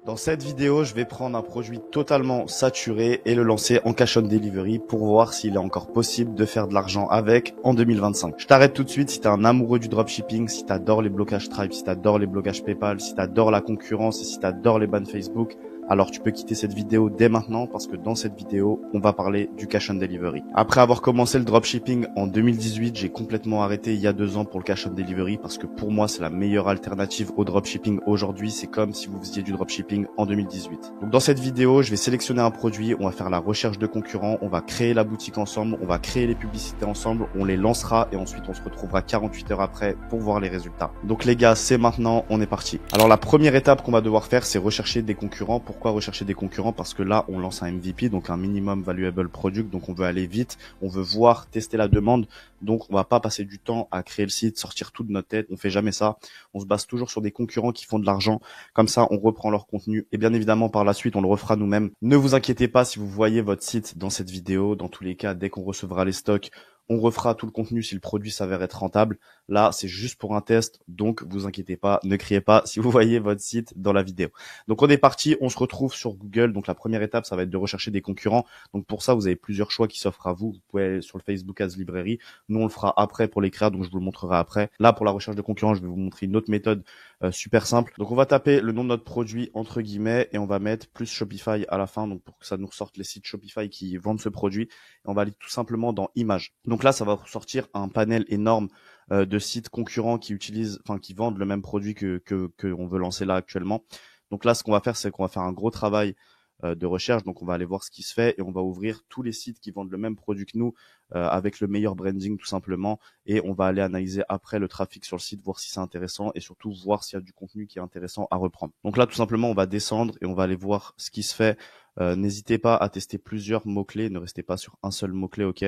Dans cette vidéo, je vais prendre un produit totalement saturé et le lancer en cash on delivery pour voir s'il est encore possible de faire de l'argent avec en 2025. Je t'arrête tout de suite si t'es un amoureux du dropshipping, si t'adores les blocages Stripe, si t'adores les blocages PayPal, si t'adores la concurrence et si t'adores les bans Facebook. Alors tu peux quitter cette vidéo dès maintenant parce que dans cette vidéo, on va parler du cash on delivery. Après avoir commencé le dropshipping en 2018, j'ai complètement arrêté il y a 2 ans pour le cash on delivery parce que pour moi, c'est la meilleure alternative au dropshipping aujourd'hui. C'est comme si vous faisiez du dropshipping en 2018. Donc dans cette vidéo, je vais sélectionner un produit, on va faire la recherche de concurrents, on va créer la boutique ensemble, on va créer les publicités ensemble, on les lancera et ensuite on se retrouvera 48 heures après pour voir les résultats. Donc les gars, c'est maintenant, on est parti. Alors la première étape qu'on va devoir faire, c'est rechercher des concurrents. Pourquoi rechercher des concurrents? Parce que là, on lance un MVP, donc un minimum valuable product, donc on veut aller vite, on veut voir, tester la demande, donc on va pas passer du temps à créer le site, sortir tout de notre tête, on fait jamais ça. On se base toujours sur des concurrents qui font de l'argent, comme ça on reprend leur contenu et bien évidemment par la suite on le refera nous-mêmes. Ne vous inquiétez pas si vous voyez votre site dans cette vidéo, dans tous les cas, dès qu'on recevra les stocks, on refera tout le contenu si le produit s'avère être rentable. Là, c'est juste pour un test, donc vous inquiétez pas, ne criez pas si vous voyez votre site dans la vidéo. Donc on est parti, on se retrouve sur Google. Donc la première étape, ça va être de rechercher des concurrents. Donc pour ça, vous avez plusieurs choix qui s'offrent à vous. Vous pouvez aller sur le Facebook Ads Librairie. Nous, on le fera après pour les créas, donc je vous le montrerai après. Là, pour la recherche de concurrents, je vais vous montrer une autre méthode super simple. Donc on va taper le nom de notre produit entre guillemets et on va mettre plus Shopify à la fin, donc pour que ça nous ressorte les sites Shopify qui vendent ce produit. Et on va aller tout simplement dans images. Donc là, ça va ressortir un panel énorme de sites concurrents qui utilisent, enfin qui vendent le même produit que on veut lancer là actuellement. Donc là, ce qu'on va faire, c'est qu'on va faire un gros travail de recherche. Donc on va aller voir ce qui se fait et on va ouvrir tous les sites qui vendent le même produit que nous avec le meilleur branding tout simplement. Et on va aller analyser après le trafic sur le site, voir si c'est intéressant et surtout voir s'il y a du contenu qui est intéressant à reprendre. Donc là, tout simplement, on va descendre et on va aller voir ce qui se fait. N'hésitez pas à tester plusieurs mots-clés. Ne restez pas sur un seul mot-clé, ok?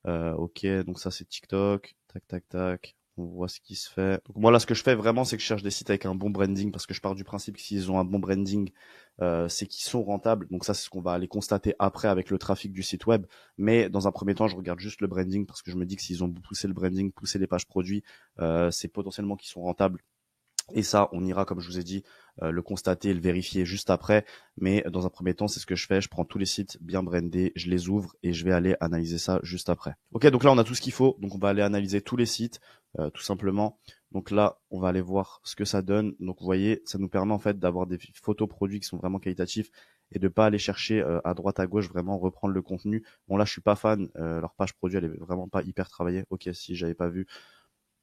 Ok, donc ça c'est TikTok. Tac, tac, tac. On voit ce qui se fait. Donc moi là, ce que je fais vraiment, c'est que je cherche des sites avec un bon branding parce que je pars du principe que s'ils ont un bon branding, c'est qu'ils sont rentables. Donc ça, c'est ce qu'on va aller constater après avec le trafic du site web. Mais dans un premier temps, je regarde juste le branding parce que je me dis que s'ils ont poussé le branding, poussé les pages produits, c'est potentiellement qu'ils sont rentables. Et ça, on ira, comme je vous ai dit, le constater et le vérifier juste après. Mais dans un premier temps, c'est ce que je fais. Je prends tous les sites bien brandés, je les ouvre et je vais aller analyser ça juste après. Ok, donc là, on a tout ce qu'il faut. Donc, on va aller analyser tous les sites, tout simplement. Donc là, on va aller voir ce que ça donne. Donc, vous voyez, ça nous permet en fait d'avoir des photos produits qui sont vraiment qualitatifs et de pas aller chercher à droite à gauche, vraiment reprendre le contenu. Bon, là, je suis pas fan. Leur page produit, elle est vraiment pas hyper travaillée. Ok, si j'avais pas vu.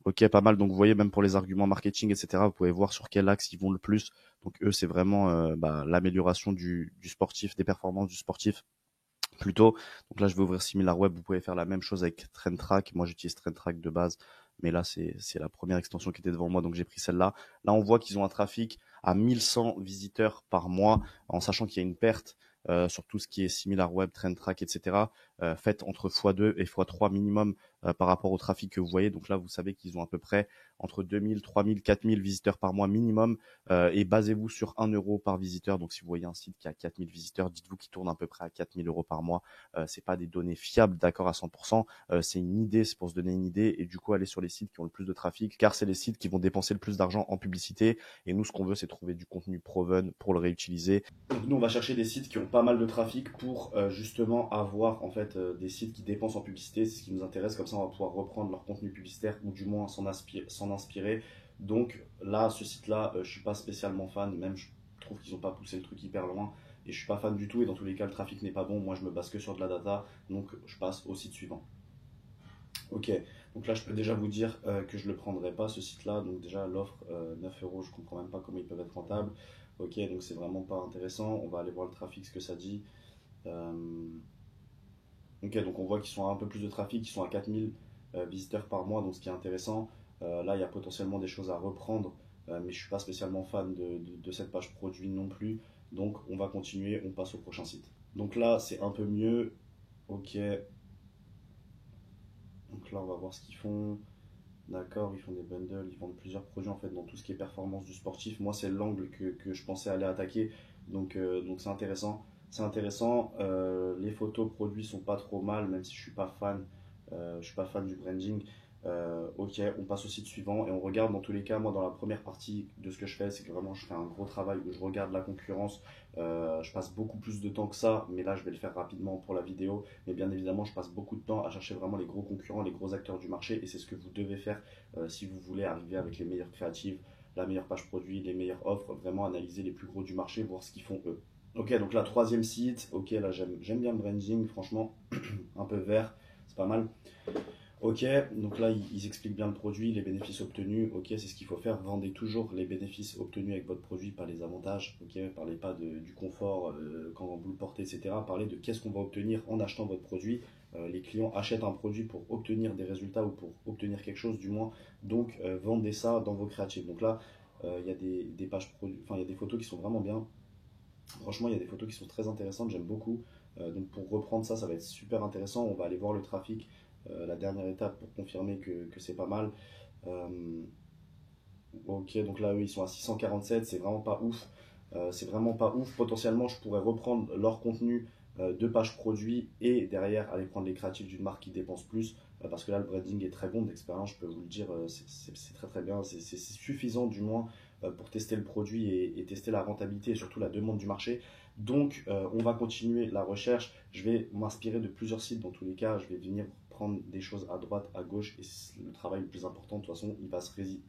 Ok, pas mal. Donc, vous voyez, même pour les arguments marketing, etc., vous pouvez voir sur quel axe ils vont le plus. Donc, eux, c'est vraiment l'amélioration du sportif, des performances du sportif plutôt. Donc là, je vais ouvrir SimilarWeb. Vous pouvez faire la même chose avec TrendTrack. Moi, j'utilise TrendTrack de base. Mais là, c'est la première extension qui était devant moi. Donc, j'ai pris celle-là. Là, on voit qu'ils ont un trafic à 1100 visiteurs par mois, en sachant qu'il y a une perte sur tout ce qui est SimilarWeb, TrendTrack, etc. Faite entre x2 et x3 minimum par rapport au trafic que vous voyez. Donc là, vous savez qu'ils ont à peu près entre 2000, 3000, 4000 visiteurs par mois minimum. Et basez-vous sur 1 euro par visiteur. Donc si vous voyez un site qui a 4000 visiteurs, dites-vous qu'il tourne à peu près à 4000 euros par mois. C'est pas des données fiables, d'accord, à 100%. C'est une idée, c'est pour se donner une idée. Et du coup, aller sur les sites qui ont le plus de trafic, car c'est les sites qui vont dépenser le plus d'argent en publicité. Et nous, ce qu'on veut, c'est trouver du contenu proven pour le réutiliser. Donc nous, on va chercher des sites qui ont pas mal de trafic pour justement avoir en fait des sites qui dépensent en publicité. C'est ce qui nous intéresse. Comme ça, on va pouvoir reprendre leur contenu publicitaire ou du moins s'en inspirer. Donc là, ce site-là, je suis pas spécialement fan. Même je trouve qu'ils ont pas poussé le truc hyper loin. Et je suis pas fan du tout. Et dans tous les cas, le trafic n'est pas bon. Moi, je me base que sur de la data. Donc je passe au site suivant. Ok, donc là je peux déjà vous dire que je le prendrai pas ce site-là. Donc déjà l'offre 9 euros, je comprends même pas comment ils peuvent être rentables. Ok, donc c'est vraiment pas intéressant. On va aller voir le trafic, ce que ça dit. Euh, ok, donc on voit qu'ils sont à un peu plus de trafic, ils sont à 4000 visiteurs par mois, donc ce qui est intéressant. Là il y a potentiellement des choses à reprendre, mais je suis pas spécialement fan de cette page produit non plus. Donc on va continuer, on passe au prochain site. Donc là c'est un peu mieux. Ok, donc là on va voir ce qu'ils font. D'accord, ils font des bundles, ils vendent plusieurs produits en fait dans tout ce qui est performance du sportif. Moi, c'est l'angle que je pensais aller attaquer, donc c'est intéressant. C'est intéressant. Les photos produits sont pas trop mal, même si je suis pas fan du branding. Ok, on passe au site suivant et on regarde dans tous les cas. Moi, dans la première partie de ce que je fais, c'est que vraiment je fais un gros travail où je regarde la concurrence. Je passe beaucoup plus de temps que ça, mais là je vais le faire rapidement pour la vidéo. Mais bien évidemment, je passe beaucoup de temps à chercher vraiment les gros concurrents, les gros acteurs du marché et c'est ce que vous devez faire si vous voulez arriver avec les meilleures créatives, la meilleure page produit, les meilleures offres. Vraiment analyser les plus gros du marché, voir ce qu'ils font eux. Ok, donc là, troisième site. Ok, là j'aime bien le branding, franchement, un peu vert, c'est pas mal. Ok, donc là ils expliquent bien le produit, les bénéfices obtenus. Ok, c'est ce qu'il faut faire. Vendez toujours les bénéfices obtenus avec votre produit, pas les avantages. Ok, parlez pas du confort quand vous le portez, etc. Parlez de qu'est-ce qu'on va obtenir en achetant votre produit. Les clients achètent un produit pour obtenir des résultats ou pour obtenir quelque chose du moins. Donc vendez ça dans vos créatives. Donc là, il y a des pages produits, enfin il y a des photos qui sont vraiment bien. Franchement, il y a des photos qui sont très intéressantes, j'aime beaucoup. Donc pour reprendre ça, ça va être super intéressant. On va aller voir le trafic, la dernière étape pour confirmer que c'est pas mal. Euh, ok, donc là, eux, ils sont à 647, c'est vraiment pas ouf. C'est vraiment pas ouf. Potentiellement, je pourrais reprendre leur contenu de page produit et derrière aller prendre les créatifs d'une marque qui dépense plus. Parce que là, le branding est très bon d'expérience, je peux vous le dire, c'est très très bien. C'est suffisant du moins pour tester le produit et tester la rentabilité et surtout la demande du marché. Donc, on va continuer la recherche. Je vais m'inspirer de plusieurs sites dans tous les cas. Je vais venir prendre des choses à droite, à gauche et le travail le plus important, de toute façon, il va se résider.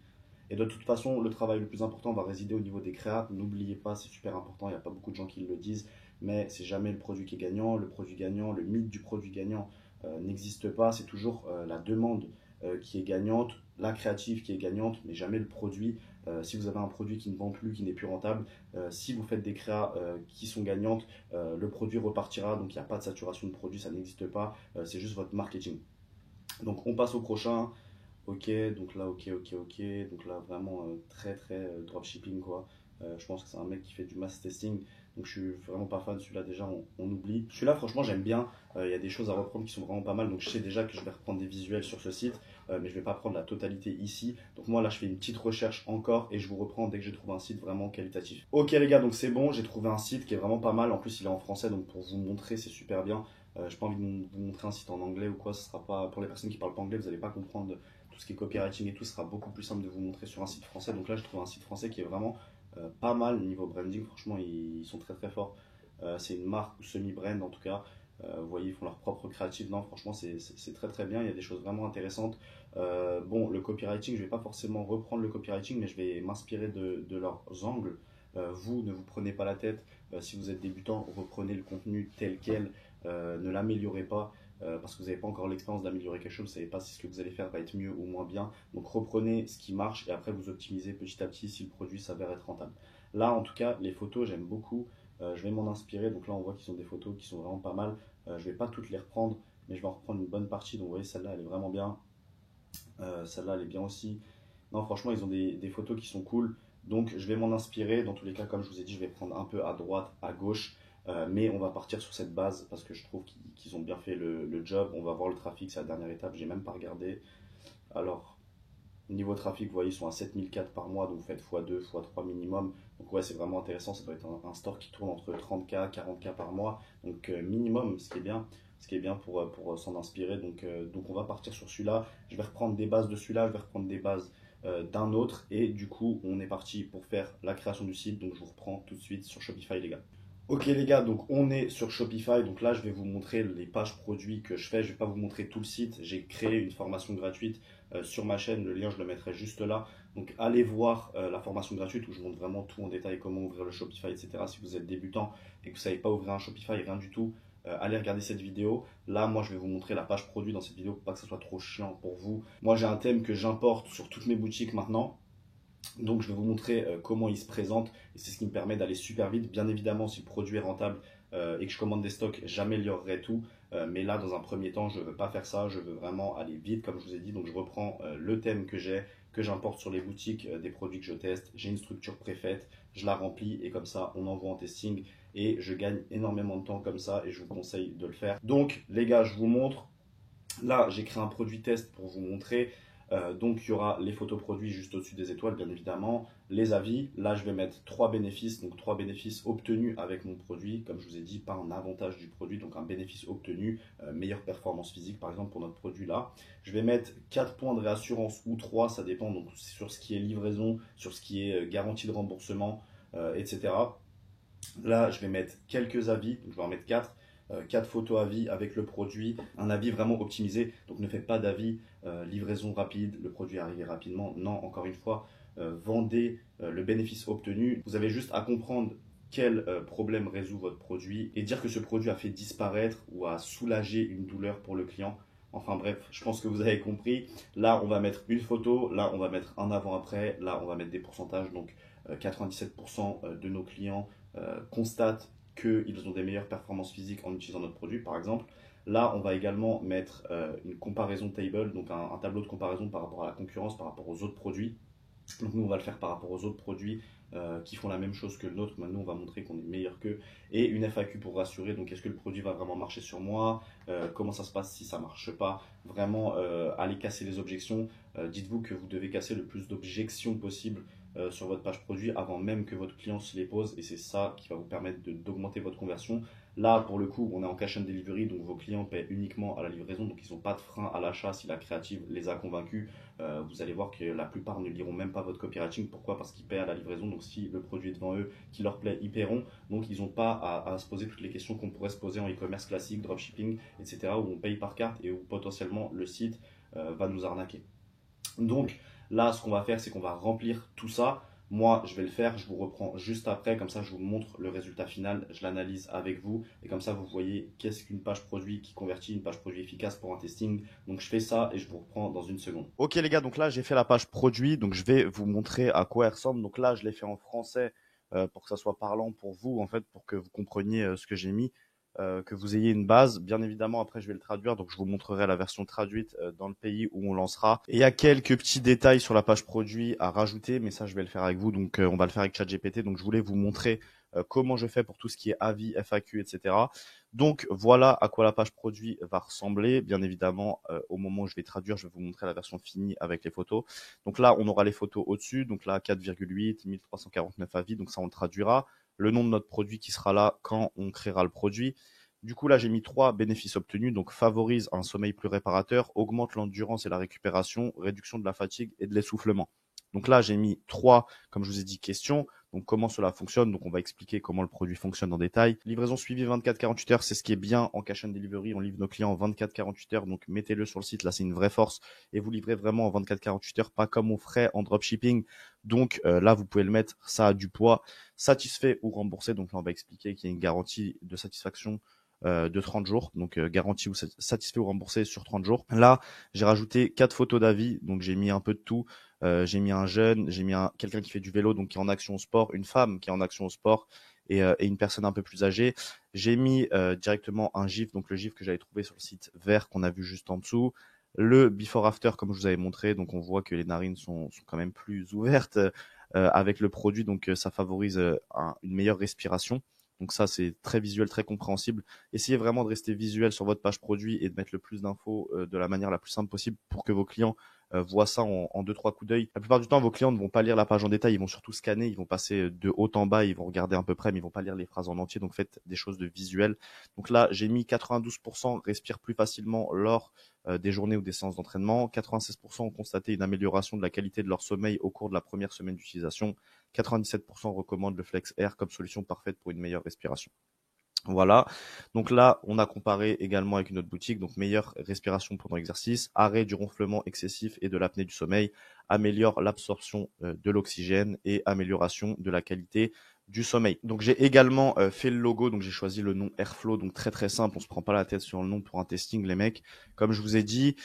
Et de toute façon, le travail le plus important va résider au niveau des créas. N'oubliez pas, c'est super important, il n'y a pas beaucoup de gens qui le disent, mais c'est jamais le produit qui est gagnant. Le produit gagnant, le mythe du produit gagnant n'existe pas. C'est toujours la demande qui est gagnante, la créative qui est gagnante, mais jamais le produit. Si vous avez un produit qui ne vend plus, qui n'est plus rentable, si vous faites des créas qui sont gagnantes, le produit repartira. Donc il n'y a pas de saturation de produit, ça n'existe pas. C'est juste votre marketing. Donc on passe au prochain. Ok, donc là, ok. Donc là, vraiment très très dropshipping quoi. Je pense que c'est un mec qui fait du mass testing. Donc je suis vraiment pas fan. Celui-là, déjà, on oublie. Celui-là, franchement, j'aime bien. Il y a des choses à reprendre qui sont vraiment pas mal. Donc je sais déjà que je vais reprendre des visuels sur ce site. Mais je vais pas prendre la totalité ici. Donc moi, là, je fais une petite recherche encore. Et je vous reprends dès que j'ai trouvé un site vraiment qualitatif. Ok, les gars, donc c'est bon. J'ai trouvé un site qui est vraiment pas mal. En plus, il est en français. Donc pour vous montrer, c'est super bien. J'ai pas envie de vous montrer un site en anglais ou quoi. Ce sera pas pour les personnes qui parlent pas anglais. Vous allez pas comprendre tout ce qui est copywriting et tout sera beaucoup plus simple de vous montrer sur un site français. Donc là, je trouve un site français qui est vraiment pas mal niveau branding. Franchement, ils sont très très forts. C'est une marque ou semi-brand en tout cas. Vous voyez, ils font leur propre créative. Non, franchement, c'est très très bien. Il y a des choses vraiment intéressantes. Bon, le copywriting, je vais pas forcément reprendre le copywriting, mais je vais m'inspirer de leurs angles. Vous, ne vous prenez pas la tête. Si vous êtes débutant, reprenez le contenu tel quel. Ne l'améliorez pas parce que vous n'avez pas encore l'expérience d'améliorer quelque chose, vous ne savez pas si ce que vous allez faire va être mieux ou moins bien. Donc reprenez ce qui marche et après vous optimisez petit à petit si le produit s'avère être rentable. Là en tout cas, les photos, j'aime beaucoup. Je vais m'en inspirer. Donc là on voit qu'ils ont des photos qui sont vraiment pas mal. Je ne vais pas toutes les reprendre, mais je vais en reprendre une bonne partie. Donc vous voyez, celle-là elle est vraiment bien. Celle-là elle est bien aussi. Non, franchement, ils ont des photos qui sont cool. Donc, je vais m'en inspirer. Dans tous les cas, comme je vous ai dit, je vais prendre un peu à droite, à gauche. Mais on va partir sur cette base parce que je trouve qu'ils ont bien fait le job. On va voir le trafic, c'est la dernière étape. J'ai même pas regardé. Alors, niveau trafic, vous voyez, ils sont à 7004 par mois. Donc, vous faites x2, x3 minimum. Donc, ouais, c'est vraiment intéressant. Ça doit être un store qui tourne entre 30K, 40K par mois. Donc, minimum, ce qui est bien. Ce qui est bien pour s'en inspirer. Donc, on va partir sur celui-là. Je vais reprendre des bases de celui-là. Je vais reprendre des bases d'un autre. Et du coup, on est parti pour faire la création du site. Donc, je vous reprends tout de suite sur Shopify, les gars. Ok les gars, donc on est sur Shopify, donc là je vais vous montrer les pages produits que je fais, je ne vais pas vous montrer tout le site, j'ai créé une formation gratuite sur ma chaîne, le lien je le mettrai juste là, donc allez voir la formation gratuite où je montre vraiment tout en détail, comment ouvrir le Shopify, etc. Si vous êtes débutant et que vous ne savez pas ouvrir un Shopify, rien du tout, allez regarder cette vidéo. Là moi je vais vous montrer la page produit dans cette vidéo pour pas que ça soit trop chiant pour vous. Moi j'ai un thème que j'importe sur toutes mes boutiques maintenant. Donc je vais vous montrer comment il se présente et c'est ce qui me permet d'aller super vite. Bien évidemment, si le produit est rentable et que je commande des stocks, j'améliorerai tout. Mais là, dans un premier temps, je ne veux pas faire ça. Je veux vraiment aller vite, comme je vous ai dit. Donc je reprends le thème que j'ai, que j'importe sur les boutiques des produits que je teste. J'ai une structure préfaite, je la remplis et comme ça, on envoie en testing. Et je gagne énormément de temps comme ça et je vous conseille de le faire. Donc les gars, je vous montre. Là, j'ai créé un produit test pour vous montrer. Donc il y aura les photos produits juste au-dessus des étoiles, bien évidemment, les avis. Là, je vais mettre 3 bénéfices, donc 3 bénéfices obtenus avec mon produit, comme je vous ai dit, pas un avantage du produit, donc un bénéfice obtenu, meilleure performance physique par exemple pour notre produit là. Je vais mettre 4 points de réassurance ou 3, ça dépend donc sur ce qui est livraison, sur ce qui est garantie de remboursement, etc. Là, je vais mettre quelques avis, donc je vais en mettre 4. 4 photos avis avec le produit, un avis vraiment optimisé, donc ne faites pas d'avis livraison rapide, le produit est arrivé rapidement, non, encore une fois, vendez le bénéfice obtenu, vous avez juste à comprendre quel problème résout votre produit et dire que ce produit a fait disparaître ou a soulagé une douleur pour le client. Enfin bref, je pense que vous avez compris. Là, on va mettre une photo, là, on va mettre un avant-après, là, on va mettre des pourcentages, donc 97% de nos clients constatent qu'ils ont des meilleures performances physiques en utilisant notre produit, par exemple. Là, on va également mettre une comparaison table, donc un tableau de comparaison par rapport à la concurrence, par rapport aux autres produits. Donc nous, on va le faire par rapport aux autres produits qui font la même chose que le nôtre. Maintenant, on va montrer qu'on est meilleur qu'eux. Et une FAQ pour rassurer. Donc, est-ce que le produit va vraiment marcher sur moi? Comment ça se passe si ça ne marche pas? Vraiment, aller casser les objections. Dites-vous que vous devez casser le plus d'objections possible sur votre page produit avant même que votre client se les pose. Et c'est ça qui va vous permettre d'augmenter votre conversion. Là, pour le coup, on est en cash and delivery, donc vos clients paient uniquement à la livraison, donc ils n'ont pas de frein à l'achat si la créative les a convaincus. Vous allez voir que la plupart ne liront même pas votre copywriting. Pourquoi? Parce qu'ils paient à la livraison, donc si le produit est devant eux, qui leur plaît, ils paieront. Donc ils n'ont pas à se poser toutes les questions qu'on pourrait se poser en e-commerce classique, dropshipping, etc., où on paye par carte et où potentiellement le site va nous arnaquer. Donc là, ce qu'on va faire, c'est qu'on va remplir tout ça. Moi, je vais le faire, je vous reprends juste après, comme ça je vous montre le résultat final, je l'analyse avec vous, et comme ça vous voyez qu'est-ce qu'une page produit qui convertit, une page produit efficace pour un testing. Donc je fais ça et je vous reprends dans une seconde. Ok les gars, donc là j'ai fait la page produit, donc je vais vous montrer à quoi elle ressemble. Donc là je l'ai fait en français pour que ça soit parlant pour vous, en fait, pour que vous compreniez ce que j'ai mis. Que vous ayez une base. Bien évidemment, après, je vais le traduire, donc je vous montrerai la version traduite dans le pays où on lancera. Et il y a quelques petits détails sur la page produit à rajouter, mais ça, je vais le faire avec vous. Donc, on va le faire avec ChatGPT. Donc, je voulais vous montrer comment je fais pour tout ce qui est avis, FAQ, etc. Donc, voilà à quoi la page produit va ressembler. Bien évidemment, au moment où je vais traduire, je vais vous montrer la version finie avec les photos. Donc là, on aura les photos au-dessus. Donc là, 4,8, 1349 avis. Donc ça, on le traduira. Le nom de notre produit qui sera là quand on créera le produit. Du coup, là, j'ai mis 3 bénéfices obtenus. Donc, favorise un sommeil plus réparateur, augmente l'endurance et la récupération, réduction de la fatigue et de l'essoufflement. Donc là, j'ai mis 3, comme je vous ai dit, questions. Donc, comment cela fonctionne? Donc, on va expliquer comment le produit fonctionne en détail. Livraison suivie 24-48 heures, c'est ce qui est bien en cash and delivery. On livre nos clients en 24-48 heures. Donc, mettez-le sur le site. Là, c'est une vraie force. Et vous livrez vraiment en 24-48 heures, pas comme on ferait en dropshipping. Donc, là, vous pouvez le mettre. Ça a du poids. Satisfait ou remboursé. Donc, là, on va expliquer qu'il y a une garantie de satisfaction de 30 jours, donc garantie ou satisfait ou remboursé sur 30 jours. Là, j'ai rajouté 4 photos d'avis, donc j'ai mis un peu de tout. J'ai mis un jeune, j'ai mis quelqu'un qui fait du vélo, donc qui est en action au sport, une femme qui est en action au sport et une personne un peu plus âgée. J'ai mis directement un GIF, donc le GIF que j'avais trouvé sur le site vert qu'on a vu juste en dessous. Le before after, comme je vous avais montré, donc on voit que les narines sont quand même plus ouvertes avec le produit, donc ça favorise une meilleure respiration. Donc ça, c'est très visuel, très compréhensible. Essayez vraiment de rester visuel sur votre page produit et de mettre le plus d'infos de la manière la plus simple possible pour que vos clients voient ça en 2-3 coups d'œil. La plupart du temps, vos clients ne vont pas lire la page en détail, ils vont surtout scanner, ils vont passer de haut en bas, ils vont regarder à peu près, mais ils vont pas lire les phrases en entier. Donc faites des choses de visuel. Donc là, j'ai mis 92% respirent plus facilement lors des journées ou des séances d'entraînement. 96% ont constaté une amélioration de la qualité de leur sommeil au cours de la première semaine d'utilisation. 97% recommandent le Flex Air comme solution parfaite pour une meilleure respiration. Voilà. Donc là, on a comparé également avec une autre boutique. Donc, meilleure respiration pendant l'exercice, arrêt du ronflement excessif et de l'apnée du sommeil, améliore l'absorption de l'oxygène et amélioration de la qualité du sommeil. Donc, j'ai également fait le logo. Donc, j'ai choisi le nom Airflow. Donc, très, très simple. On se prend pas la tête sur le nom pour un testing, les mecs. Comme je vous ai dit,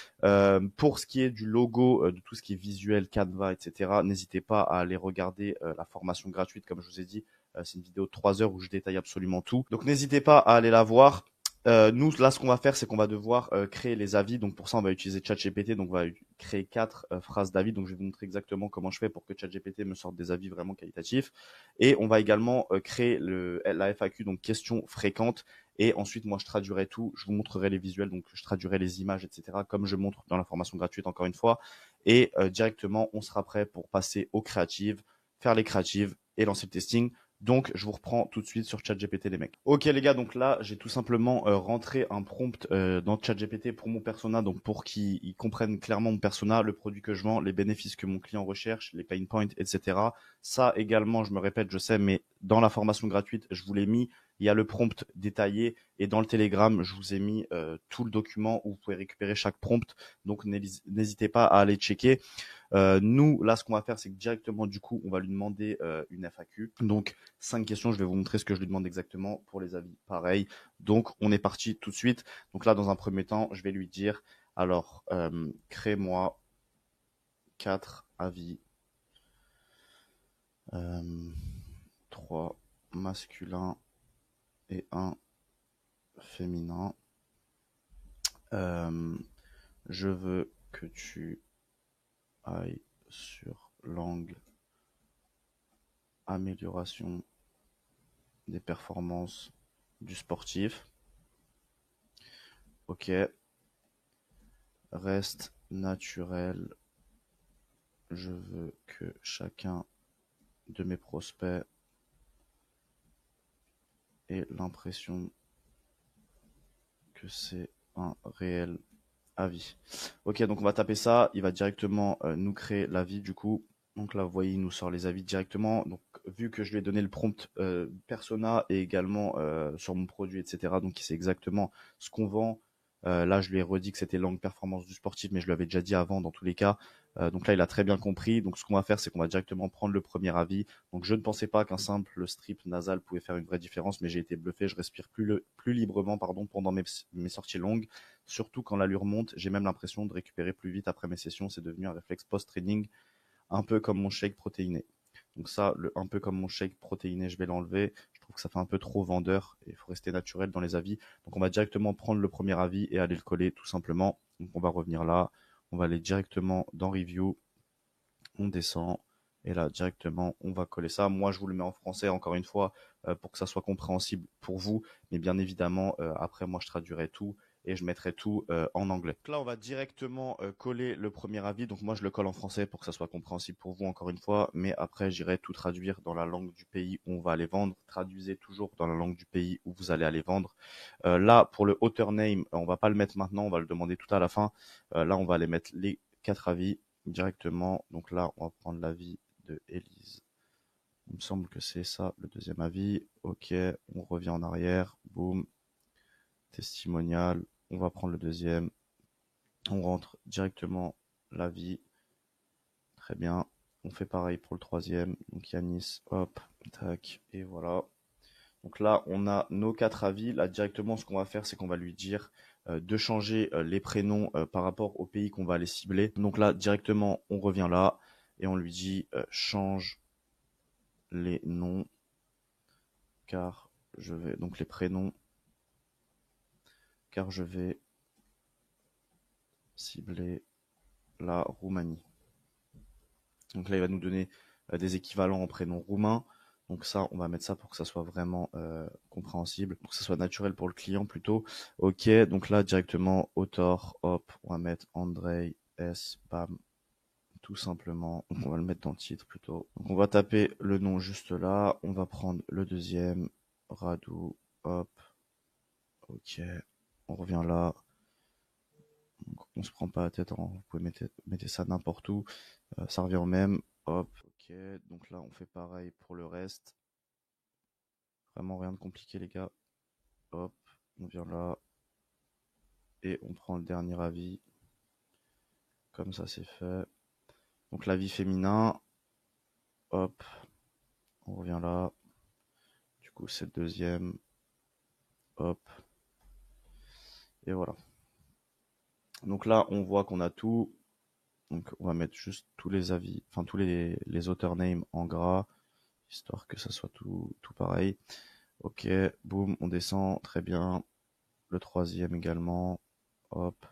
pour ce qui est du logo, de tout ce qui est visuel, Canva, etc., n'hésitez pas à aller regarder la formation gratuite, comme je vous ai dit. C'est une vidéo de 3 heures où je détaille absolument tout. Donc n'hésitez pas à aller la voir. Nous, là, ce qu'on va faire, c'est qu'on va devoir créer les avis. Donc pour ça, on va utiliser ChatGPT. Donc on va créer 4 phrases d'avis. Donc je vais vous montrer exactement comment je fais pour que ChatGPT me sorte des avis vraiment qualitatifs. Et on va également créer la FAQ, donc questions fréquentes. Et ensuite, moi, je traduirai tout. Je vous montrerai les visuels, donc je traduirai les images, etc. Comme je montre dans la formation gratuite, encore une fois. et directement, on sera prêt pour passer aux créatives, faire les créatives et lancer le testing. Donc, je vous reprends tout de suite sur ChatGPT, les mecs. Ok, les gars, donc là, j'ai tout simplement rentré un prompt dans ChatGPT pour mon persona, donc pour qu'ils comprennent clairement mon persona, le produit que je vends, les bénéfices que mon client recherche, les pain points, etc. Ça également, je me répète, je sais, mais dans la formation gratuite, je vous l'ai mis. Il y a le prompt détaillé et dans le Telegram, je vous ai mis tout le document où vous pouvez récupérer chaque prompt. Donc, n'hésitez pas à aller checker. Nous, là, ce qu'on va faire, c'est que directement, du coup, on va lui demander une FAQ. Donc, 5 questions. Je vais vous montrer ce que je lui demande exactement pour les avis. Pareil. Donc, on est parti tout de suite. Donc là, dans un premier temps, je vais lui dire, alors, crée-moi 4 avis, 3 masculins et 1 féminin. Je veux que tu ailles sur l'angle amélioration des performances du sportif. Ok. Reste naturel. Je veux que chacun de mes prospects ait l'impression que c'est un réel avis. Ok, donc on va taper ça. Il va directement nous créer l'avis du coup. Donc là, vous voyez, il nous sort les avis directement. Donc, vu que je lui ai donné le prompt persona et également sur mon produit, etc. Donc, il sait exactement ce qu'on vend. Là, je lui ai redit que c'était langue performance du sportif, mais je lui avais déjà dit avant dans tous les cas. Donc là, il a très bien compris. Donc, ce qu'on va faire, c'est qu'on va directement prendre le premier avis. Donc, je ne pensais pas qu'un simple strip nasal pouvait faire une vraie différence, mais j'ai été bluffé. Je respire plus librement, pardon, pendant mes sorties longues. Surtout quand l'allure monte, j'ai même l'impression de récupérer plus vite après mes sessions. C'est devenu un réflexe post-training, un peu comme mon shake protéiné. Donc ça, un peu comme mon shake protéiné, je vais l'enlever. Je trouve que ça fait un peu trop vendeur et il faut rester naturel dans les avis. Donc on va directement prendre le premier avis et aller le coller tout simplement. Donc on va revenir là, on va aller directement dans review, on descend et là directement on va coller ça. Moi je vous le mets en français encore une fois pour que ça soit compréhensible pour vous, mais bien évidemment après moi je traduirai tout et je mettrai tout en anglais. Donc là, on va directement coller le premier avis. Donc moi, je le colle en français pour que ça soit compréhensible pour vous encore une fois, mais après, j'irai tout traduire dans la langue du pays où on va aller vendre. Traduisez toujours dans la langue du pays où vous allez aller vendre. Là, pour le author name, on va pas le mettre maintenant, on va le demander tout à la fin. Là, on va aller mettre les 4 avis directement. Donc là, on va prendre l'avis de Elise. Il me semble que c'est ça, le deuxième avis. Ok, on revient en arrière. Boum. Testimonial. On va prendre le deuxième. On rentre directement l'avis. Très bien. On fait pareil pour le troisième. Donc Yanis, hop, tac, et voilà. Donc là, on a nos 4 avis. Là, directement, ce qu'on va faire, c'est qu'on va lui dire de changer les prénoms par rapport au pays qu'on va aller cibler. Donc là, directement, on revient là et on lui dit change les noms car je vais donc les prénoms car je vais cibler la Roumanie. Donc là, il va nous donner des équivalents en prénom roumain. Donc ça, on va mettre ça pour que ça soit vraiment compréhensible, pour que ça soit naturel pour le client plutôt. Ok, donc là, directement, autor, hop, on va mettre Andrei S, bam, tout simplement. Donc on va le mettre dans le titre plutôt. Donc on va taper le nom juste là. On va prendre le deuxième, Radu, hop, ok, on revient là. Donc, on se prend pas la tête, vous pouvez mettre ça n'importe où, ça revient au même, hop, ok, donc là on fait pareil pour le reste, vraiment rien de compliqué les gars, hop, on vient là, et on prend le dernier avis, comme ça c'est fait, donc l'avis féminin, hop, on revient là, du coup c'est le deuxième, hop, et voilà. Donc là on voit qu'on a tout, donc on va mettre juste tous les avis, enfin tous les author names en gras, histoire que ça soit tout pareil. Ok, boum, on descend, très bien. Le troisième également, hop,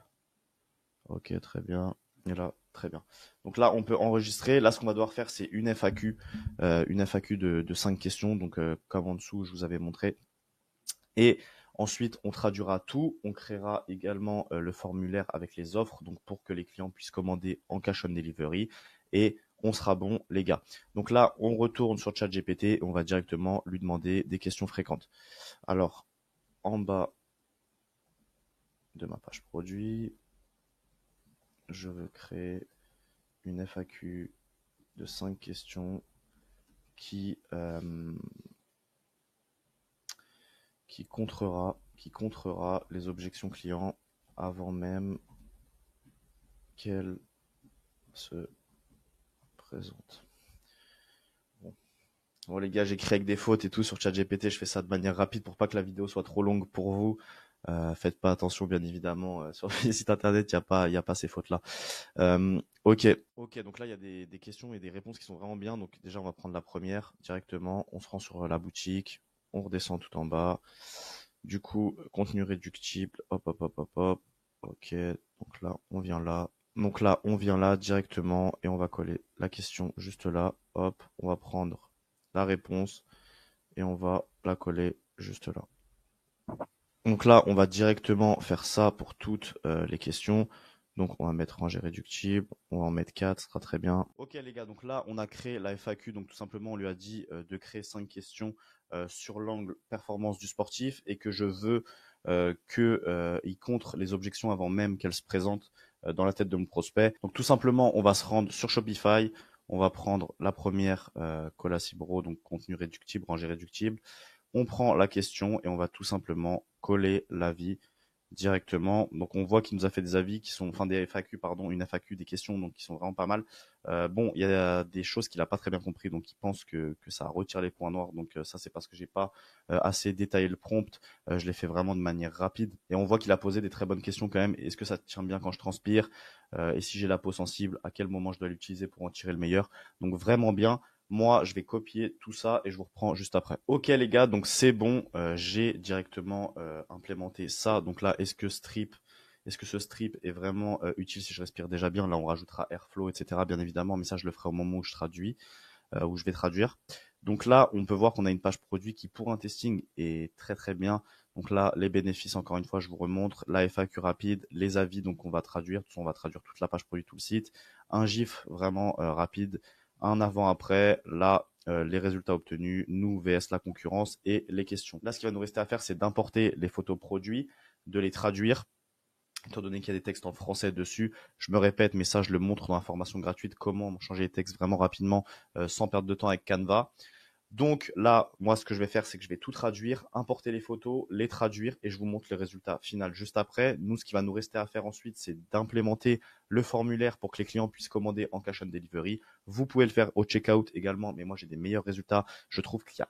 ok, très bien. Et là, très bien. Donc là, on peut enregistrer. Là, ce qu'on va devoir faire, c'est une FAQ de 5 questions, donc comme en dessous, je vous avais montré. Et Ensuite, on traduira tout. On créera également le formulaire avec les offres, donc pour que les clients puissent commander en cash on delivery. Et on sera bon, les gars. Donc là, on retourne sur ChatGPT et on va directement lui demander des questions fréquentes. Alors, en bas de ma page produit, je veux créer une FAQ de 5 questions qui contrera les objections clients avant même qu'elles se présentent. Bon les gars, j'écris avec des fautes et tout sur ChatGPT, je fais ça de manière rapide pour pas que la vidéo soit trop longue pour vous. Faites pas attention bien évidemment, sur les sites internet, il y a pas ces fautes là. Ok, donc là il y a des questions et des réponses qui sont vraiment bien. Donc déjà on va prendre la première directement, on se rend sur la boutique, on redescend tout en bas. Du coup, contenu réductible, hop. Ok, donc là on vient là. Donc là on vient là directement et on va coller la question juste là. Hop, on va prendre la réponse et on va la coller juste là. Donc là, on va directement faire ça pour toutes les questions. Donc on va mettre rangée réductible, on va en mettre 4, ce sera très bien. Ok les gars, donc là on a créé la FAQ, donc tout simplement on lui a dit de créer 5 questions sur l'angle performance du sportif et que je veux qu'il contre les objections avant même qu'elles se présentent dans la tête de mon prospect. Donc tout simplement on va se rendre sur Shopify, on va prendre la première Cola Cibro, donc contenu réductible, rangée réductible. On prend la question et on va tout simplement coller l'avis directement. Donc on voit qu'il nous a fait des avis qui sont, enfin des FAQ, pardon, une FAQ, des questions donc qui sont vraiment pas mal. Bon, il y a des choses qu'il a pas très bien compris, donc il pense que ça retire les points noirs. Donc ça c'est parce que j'ai pas assez détaillé le prompt. Je l'ai fait vraiment de manière rapide et on voit qu'il a posé des très bonnes questions quand même. Est-ce que ça tient bien quand je transpire et si j'ai la peau sensible, à quel moment je dois l'utiliser pour en tirer le meilleur. Donc vraiment bien. Moi, je vais copier tout ça et je vous reprends juste après. Ok les gars, donc c'est bon, j'ai directement implémenté ça. Donc là, est-ce que ce strip est vraiment utile si je respire déjà bien? Là, on rajoutera airflow, etc. Bien évidemment, mais ça, je le ferai au moment où je traduis, où je vais traduire. Donc là, on peut voir qu'on a une page produit qui, pour un testing, est très très bien. Donc là, les bénéfices, encore une fois, je vous remontre. La FAQ rapide, les avis, donc on va traduire. On va traduire toute la page produit, tout le site. Un GIF vraiment rapide. Un avant-après, là, les résultats obtenus, nous vs la concurrence et les questions. Là, ce qui va nous rester à faire, c'est d'importer les photos produits, de les traduire, étant donné qu'il y a des textes en français dessus. Je me répète, mais ça, je le montre dans la formation gratuite, comment changer les textes vraiment rapidement, sans perdre de temps avec Canva. Donc là, moi, ce que je vais faire, c'est que je vais tout traduire, importer les photos, les traduire et je vous montre le résultat final juste après. Nous, ce qui va nous rester à faire ensuite, c'est d'implémenter le formulaire pour que les clients puissent commander en cash on delivery. Vous pouvez le faire au checkout également, mais moi, j'ai des meilleurs résultats. Je trouve qu'il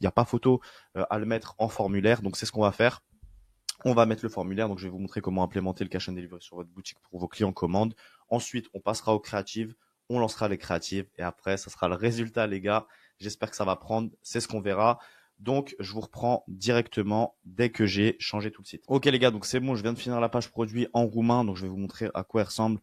y a pas photo à le mettre en formulaire. Donc, c'est ce qu'on va faire. On va mettre le formulaire. Donc, je vais vous montrer comment implémenter le cash on delivery sur votre boutique pour vos clients commandent. Ensuite, on passera aux créatives. On lancera les créatives et après, ça sera le résultat, les gars. J'espère que ça va prendre. C'est ce qu'on verra. Donc, je vous reprends directement dès que j'ai changé tout le site. Ok, les gars, donc c'est bon. Je viens de finir la page produit en roumain. Donc, je vais vous montrer à quoi elle ressemble.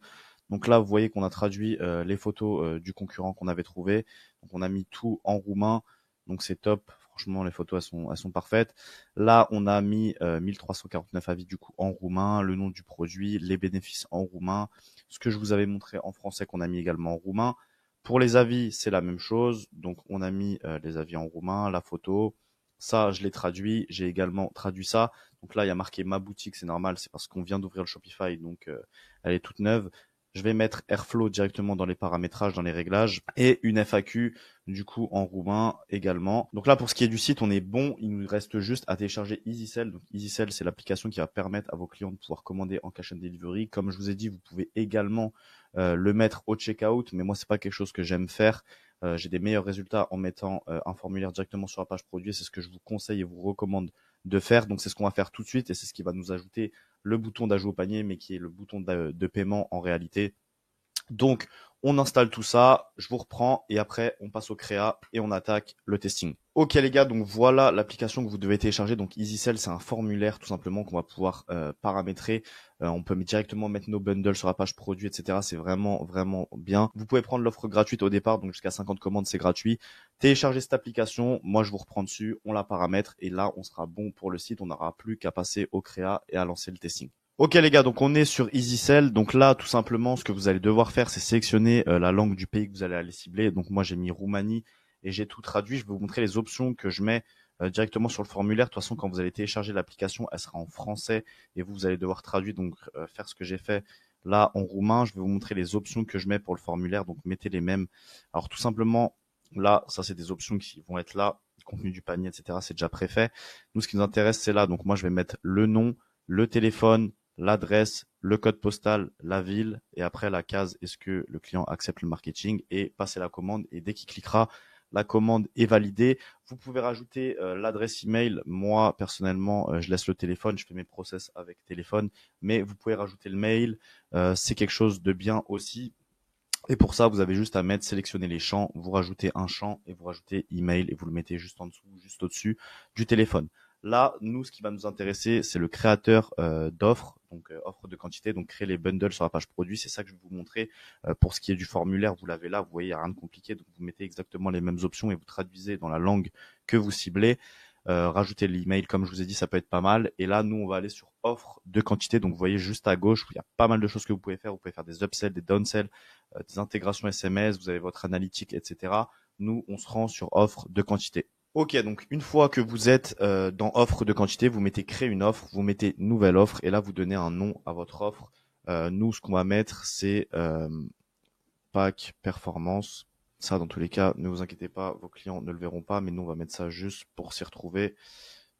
Donc là, vous voyez qu'on a traduit les photos du concurrent qu'on avait trouvé. Donc, on a mis tout en roumain. Donc, c'est top. Franchement, les photos, elles sont parfaites. Là, on a mis 1349 avis du coup en roumain, le nom du produit, les bénéfices en roumain, ce que je vous avais montré en français qu'on a mis également en roumain. Pour les avis, c'est la même chose. Donc, on a mis les avis en roumain, la photo. Ça, je l'ai traduit. J'ai également traduit ça. Donc là, il y a marqué ma boutique, c'est normal. C'est parce qu'on vient d'ouvrir le Shopify, donc elle est toute neuve. Je vais mettre Airflow directement dans les paramétrages, dans les réglages et une FAQ du coup en roumain également. Donc là, pour ce qui est du site, on est bon. Il nous reste juste à télécharger EasySell. Donc EasySell, c'est l'application qui va permettre à vos clients de pouvoir commander en cash and delivery. Comme je vous ai dit, vous pouvez également le mettre au checkout, mais moi, c'est pas quelque chose que j'aime faire. J'ai des meilleurs résultats en mettant un formulaire directement sur la page produit. C'est ce que je vous conseille et vous recommande de faire. Donc, c'est ce qu'on va faire tout de suite et c'est ce qui va nous ajouter le bouton d'ajout au panier, mais qui est le bouton de paiement en réalité. Donc, on installe tout ça, je vous reprends et après, on passe au créa et on attaque le testing. Ok les gars, donc voilà l'application que vous devez télécharger. Donc EasySell, c'est un formulaire tout simplement qu'on va pouvoir paramétrer. On peut directement mettre nos bundles sur la page produit, etc. C'est vraiment vraiment bien. Vous pouvez prendre l'offre gratuite au départ, donc jusqu'à 50 commandes, c'est gratuit. Téléchargez cette application, moi je vous reprends dessus, on la paramètre et là on sera bon pour le site. On n'aura plus qu'à passer au créa et à lancer le testing. Ok les gars, donc on est sur EasySell. Donc là, tout simplement, ce que vous allez devoir faire, c'est sélectionner la langue du pays que vous allez aller cibler. Donc moi, j'ai mis Roumanie et j'ai tout traduit. Je vais vous montrer les options que je mets directement sur le formulaire. De toute façon, quand vous allez télécharger l'application, elle sera en français et vous allez devoir traduire, donc faire ce que j'ai fait là en roumain. Je vais vous montrer les options que je mets pour le formulaire. Donc mettez les mêmes. Alors tout simplement, là, ça c'est des options qui vont être là, contenu du panier, etc. C'est déjà préfet. Nous, ce qui nous intéresse, c'est là. Donc moi, je vais mettre le nom, le téléphone, l'adresse, le code postal, la ville et après la case est-ce que le client accepte le marketing et passer la commande et dès qu'il cliquera, la commande est validée. Vous pouvez rajouter l'adresse email. Moi personnellement, je laisse le téléphone, je fais mes process avec téléphone, mais vous pouvez rajouter le mail. C'est quelque chose de bien aussi. Et pour ça, vous avez juste à sélectionner les champs, vous rajoutez un champ et vous rajoutez email et vous le mettez juste en dessous, juste au-dessus du téléphone. Là, nous, ce qui va nous intéresser, c'est le créateur d'offres, donc offre de quantité, donc créer les bundles sur la page produit. C'est ça que je vais vous montrer. Pour ce qui est du formulaire, vous l'avez là, vous voyez, il n'y a rien de compliqué. Donc vous mettez exactement les mêmes options et vous traduisez dans la langue que vous ciblez. Rajouter l'email, comme je vous ai dit, ça peut être pas mal. Et là, nous, on va aller sur offre de quantité. Donc vous voyez juste à gauche, il y a pas mal de choses que vous pouvez faire. Vous pouvez faire des upsells, des downsells, des intégrations SMS, vous avez votre analytique, etc. Nous, on se rend sur offre de quantité. Ok, donc une fois que vous êtes dans offre de quantité, vous mettez créer une offre, vous mettez nouvelle offre et là vous donnez un nom à votre offre. Nous, ce qu'on va mettre, c'est pack performance. Ça, dans tous les cas, ne vous inquiétez pas, vos clients ne le verront pas, mais nous, on va mettre ça juste pour s'y retrouver.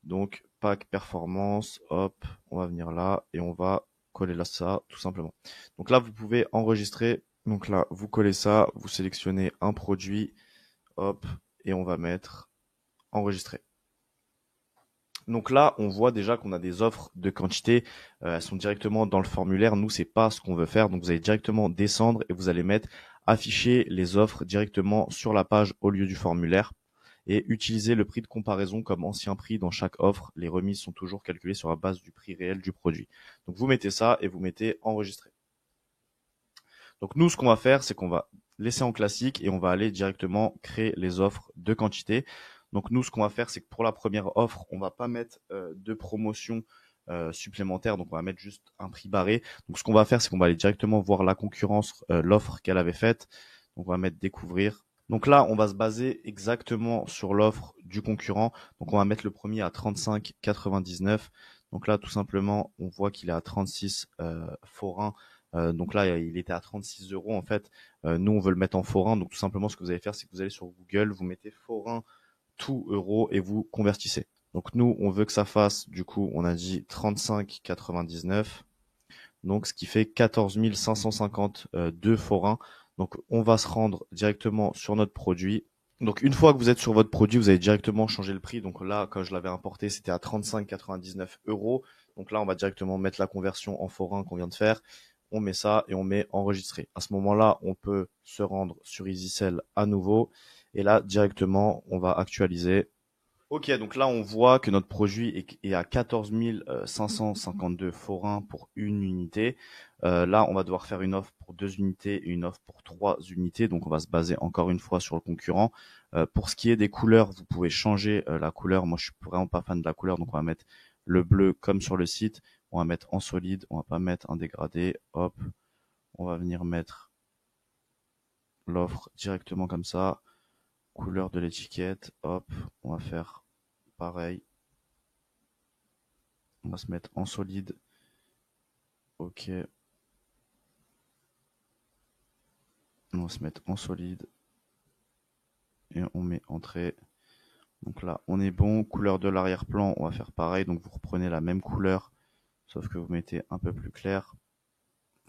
Donc, pack performance, hop, on va venir là et on va coller là ça, tout simplement. Donc là, vous pouvez enregistrer. Donc là, vous collez ça, vous sélectionnez un produit, hop, et on va mettre enregistrer. Donc là, on voit déjà qu'on a des offres de quantité. Elles sont directement dans le formulaire. Nous, c'est pas ce qu'on veut faire. Donc, vous allez directement descendre et vous allez mettre afficher les offres directement sur la page au lieu du formulaire et utiliser le prix de comparaison comme ancien prix dans chaque offre. Les remises sont toujours calculées sur la base du prix réel du produit. Donc, vous mettez ça et vous mettez enregistrer. Donc, nous, ce qu'on va faire, c'est qu'on va laisser en classique et on va aller directement créer les offres de quantité. Donc nous, ce qu'on va faire, c'est que pour la première offre, on va pas mettre de promotion supplémentaire, donc on va mettre juste un prix barré. Donc ce qu'on va faire, c'est qu'on va aller directement voir la concurrence, l'offre qu'elle avait faite. Donc on va mettre découvrir. Donc là, on va se baser exactement sur l'offre du concurrent. Donc on va mettre le premier à 35,99. Donc là, tout simplement, on voit qu'il est à 36 forains. Donc là, il était à 36 € en fait. Nous, on veut le mettre en forain. Donc tout simplement, ce que vous allez faire, c'est que vous allez sur Google, vous mettez forain tout euro et vous convertissez. Donc nous, on veut que ça fasse, du coup, on a dit 35,99. Donc ce qui fait 14 552 forains. Donc on va se rendre directement sur notre produit. Donc une fois que vous êtes sur votre produit, vous allez directement changer le prix. Donc là, quand je l'avais importé, c'était à 35,99 €. Donc là, on va directement mettre la conversion en forains qu'on vient de faire. On met ça et on met enregistrer. À ce moment-là, on peut se rendre sur EasySell à nouveau. Et là, directement, on va actualiser. Ok, donc là, on voit que notre produit est à 14 552 forains pour une unité. Là, on va devoir faire une offre pour 2 unités et une offre pour 3 unités. Donc, on va se baser encore une fois sur le concurrent. Pour ce qui est des couleurs, vous pouvez changer la couleur. Moi, je suis vraiment pas fan de la couleur, donc on va mettre le bleu comme sur le site. On va mettre en solide. On va pas mettre un dégradé. Hop, on va venir mettre l'offre directement comme ça. Couleur de l'étiquette. Hop, on va faire pareil. On va se mettre en solide. Ok. On va se mettre en solide. Et on met entrée. Donc là, on est bon. Couleur de l'arrière-plan, on va faire pareil. Donc vous reprenez la même couleur, sauf que vous mettez un peu plus clair.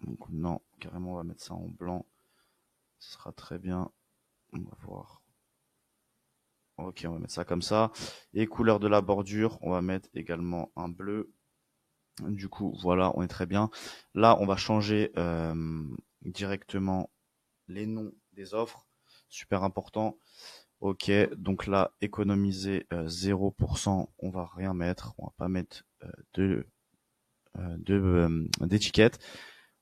Donc non, carrément, on va mettre ça en blanc. Ce sera très bien. On va voir. Ok, on va mettre ça comme ça. Et couleur de la bordure, on va mettre également un bleu. Du coup, voilà, on est très bien. Là, on va changer directement les noms des offres. Super important. Ok, donc là, économiser 0%, on va rien mettre, on va pas mettre d'étiquette.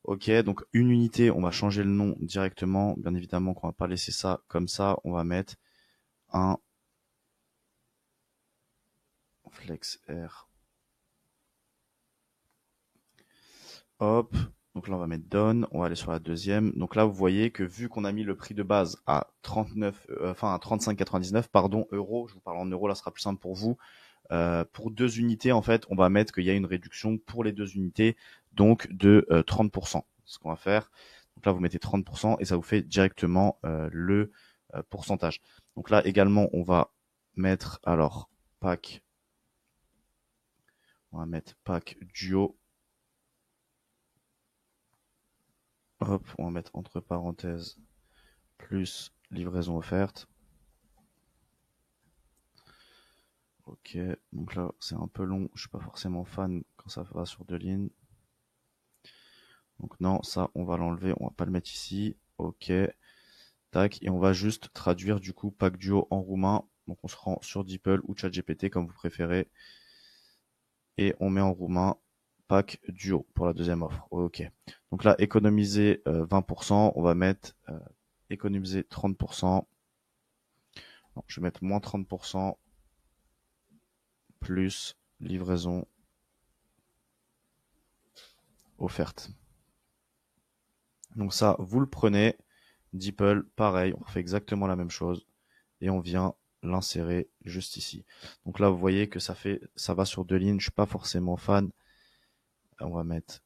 Ok, donc une unité, on va changer le nom directement. Bien évidemment qu'on va pas laisser ça comme ça. On va mettre un Flex Air. Hop. Donc là, on va mettre Done. On va aller sur la deuxième. Donc là, vous voyez que vu qu'on a mis le prix de base à 35,99, pardon, euros. Je vous parle en euros, là, ce sera plus simple pour vous. Pour 2 unités, en fait, on va mettre qu'il y a une réduction pour les 2 unités, donc de 30%. Ce qu'on va faire. Donc là, vous mettez 30% et ça vous fait directement le pourcentage. Donc là, également, on va mettre alors pack. On va mettre pack duo. Hop, on va mettre entre parenthèses plus livraison offerte. Ok, donc là, c'est un peu long. Je suis pas forcément fan quand ça va sur 2 lignes. Donc non, ça, on va l'enlever. On va pas le mettre ici. Ok. Tac, et on va juste traduire du coup pack duo en roumain. Donc on se rend sur DeepL ou ChatGPT comme vous préférez. Et on met en roumain pack duo pour la deuxième offre. Ok. Donc là, économiser 20%, on va mettre économiser 30%. Non, je vais mettre moins 30% plus livraison offerte. Donc ça, vous le prenez. DeepL, pareil, on fait exactement la même chose. Et on vient l'insérer juste ici. Donc là, vous voyez que ça va sur 2 lignes. Je suis pas forcément fan. On va mettre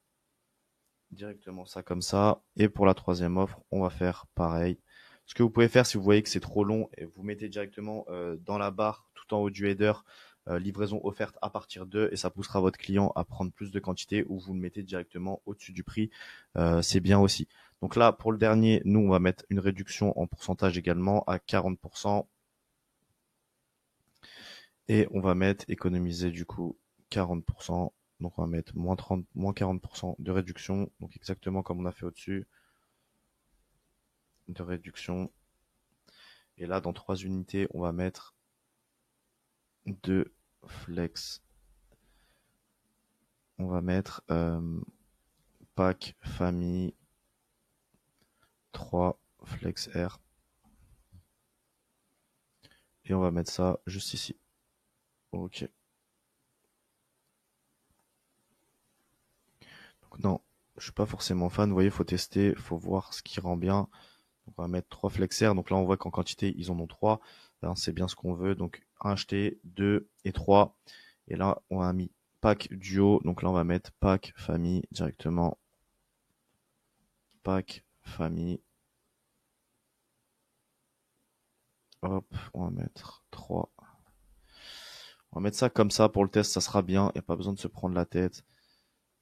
directement ça comme ça. Et pour la troisième offre, on va faire pareil. Ce que vous pouvez faire si vous voyez que c'est trop long, et vous mettez directement dans la barre tout en haut du header livraison offerte à partir de, et ça poussera votre client à prendre plus de quantité, ou vous le mettez directement au-dessus du prix. C'est bien aussi. Donc là, pour le dernier, nous, on va mettre une réduction en pourcentage également à 40%. Et on va mettre économiser du coup 40%. Donc on va mettre moins 30, moins 40% de réduction. Donc exactement comme on a fait au-dessus de réduction. Et là, dans 3 unités, on va mettre 2 flex. On va mettre pack famille 3 flex R. Et on va mettre ça juste ici. Ok. Donc non, je suis pas forcément fan. Vous voyez, faut tester, faut voir ce qui rend bien. Donc on va mettre 3 flexaires. Donc là, on voit qu'en quantité, ils en ont 3. Là, c'est bien ce qu'on veut. Donc 1 acheté, 2 et 3. Et là, on a mis pack duo. Donc là, on va mettre pack famille directement. Pack famille. Hop, on va mettre 3. On va mettre ça comme ça pour le test, ça sera bien. Il n'y a pas besoin de se prendre la tête.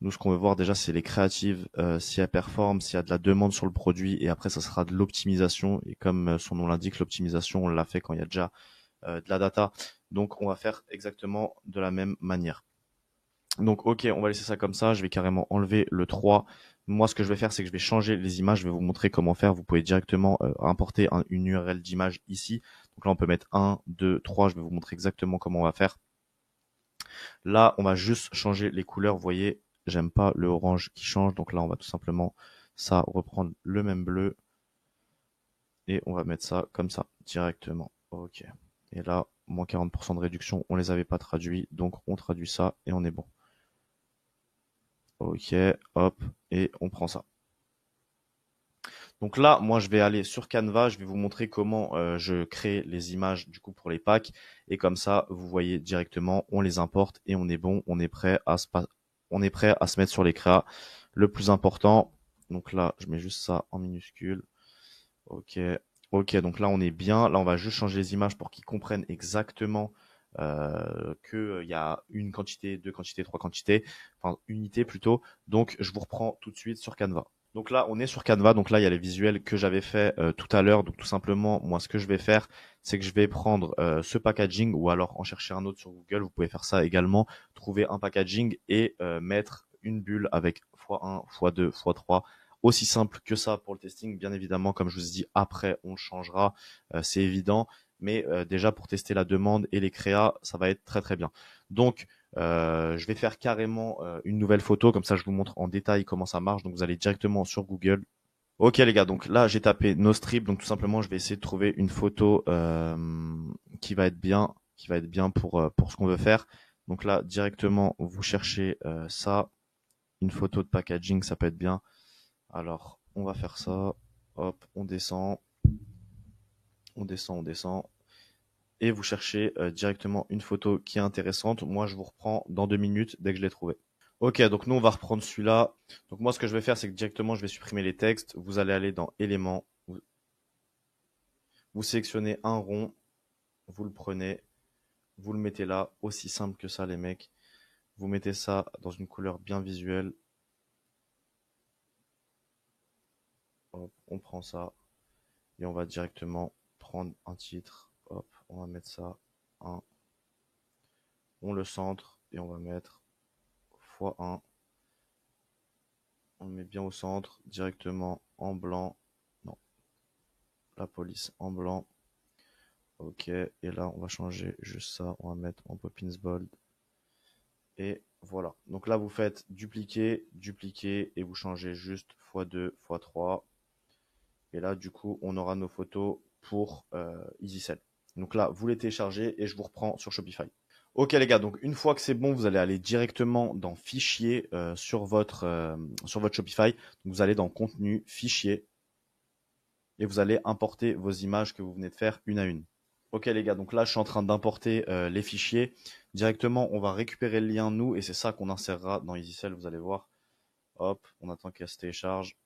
Nous, ce qu'on veut voir déjà, c'est les créatives, si elles performent, s'il y a de la demande sur le produit. Et après, ça sera de l'optimisation. Et comme son nom l'indique, l'optimisation, on l'a fait quand il y a déjà de la data. Donc, on va faire exactement de la même manière. Donc, ok, on va laisser ça comme ça. Je vais carrément enlever le 3. Moi, ce que je vais faire, c'est que je vais changer les images. Je vais vous montrer comment faire. Vous pouvez directement importer une URL d'image ici. Donc là, on peut mettre 1, 2, 3. Je vais vous montrer exactement comment on va faire. Là, on va juste changer les couleurs. Vous voyez, j'aime pas le orange qui change. Donc là, on va tout simplement ça reprendre le même bleu. Et on va mettre ça comme ça, directement. Ok. Et là, moins 40% de réduction, on les avait pas traduits. Donc, on traduit ça et on est bon. Ok, hop, et on prend ça. Donc là, moi, je vais aller sur Canva, je vais vous montrer comment je crée les images du coup pour les packs. Et comme ça, vous voyez directement, on les importe et on est bon, on est prêt à se mettre sur les créas. Le plus important, donc là, je mets juste ça en minuscule. Ok, ok, donc là, on est bien. Là, on va juste changer les images pour qu'ils comprennent exactement qu'il y a une quantité, 2 quantités, 3 quantités, enfin unité plutôt. Donc, je vous reprends tout de suite sur Canva. Donc là, on est sur Canva. Donc là, il y a les visuels que j'avais fait tout à l'heure. Donc tout simplement, moi, ce que je vais faire, c'est que je vais prendre ce packaging ou alors en chercher un autre sur Google. Vous pouvez faire ça également. Trouver un packaging et mettre une bulle avec x1, x2, x3. Aussi simple que ça pour le testing. Bien évidemment, comme je vous ai dit, après, on changera. C'est évident. mais déjà pour tester la demande et les créas, ça va être très très bien. Donc je vais faire carrément une nouvelle photo, comme ça je vous montre en détail comment ça marche. Donc vous allez directement sur Google. Ok les gars, donc là j'ai tapé Nostrip, donc tout simplement je vais essayer de trouver une photo qui va être bien pour ce qu'on veut faire. Donc là directement vous cherchez ça, une photo de packaging, ça peut être bien. Alors on va faire ça, hop, on descend, on descend, et vous cherchez directement une photo qui est intéressante. Moi je vous reprends dans 2 minutes dès que je l'ai trouvé. Ok, donc nous on va reprendre celui-là. Donc moi ce que je vais faire, c'est que directement je vais supprimer les textes. Vous allez aller dans éléments, vous sélectionnez un rond, vous le prenez, vous le mettez là, aussi simple que ça les mecs. Vous mettez ça dans une couleur bien visuelle. Hop, on prend ça et on va directement prendre un titre. Hop, on va mettre ça 1. On le centre et on va mettre x1. On le met bien au centre, directement en blanc. Non, la police en blanc. Ok, et là on va changer juste ça, on va mettre en Poppins Bold. Et voilà, donc là vous faites dupliquer, dupliquer, et vous changez juste x2, x3. Et là du coup on aura nos photos pour EasySell. Donc là vous les téléchargez et je vous reprends sur Shopify. Ok les gars, donc une fois que c'est bon, vous allez aller directement dans Fichier sur votre Shopify. Donc, vous allez dans Contenu, Fichier, et vous allez importer vos images que vous venez de faire une à une. Ok les gars, donc là je suis en train d'importer les fichiers. Directement, on va récupérer le lien nous, et c'est ça qu'on insérera dans EasySell, vous allez voir. Hop, on attend qu'elle se télécharge.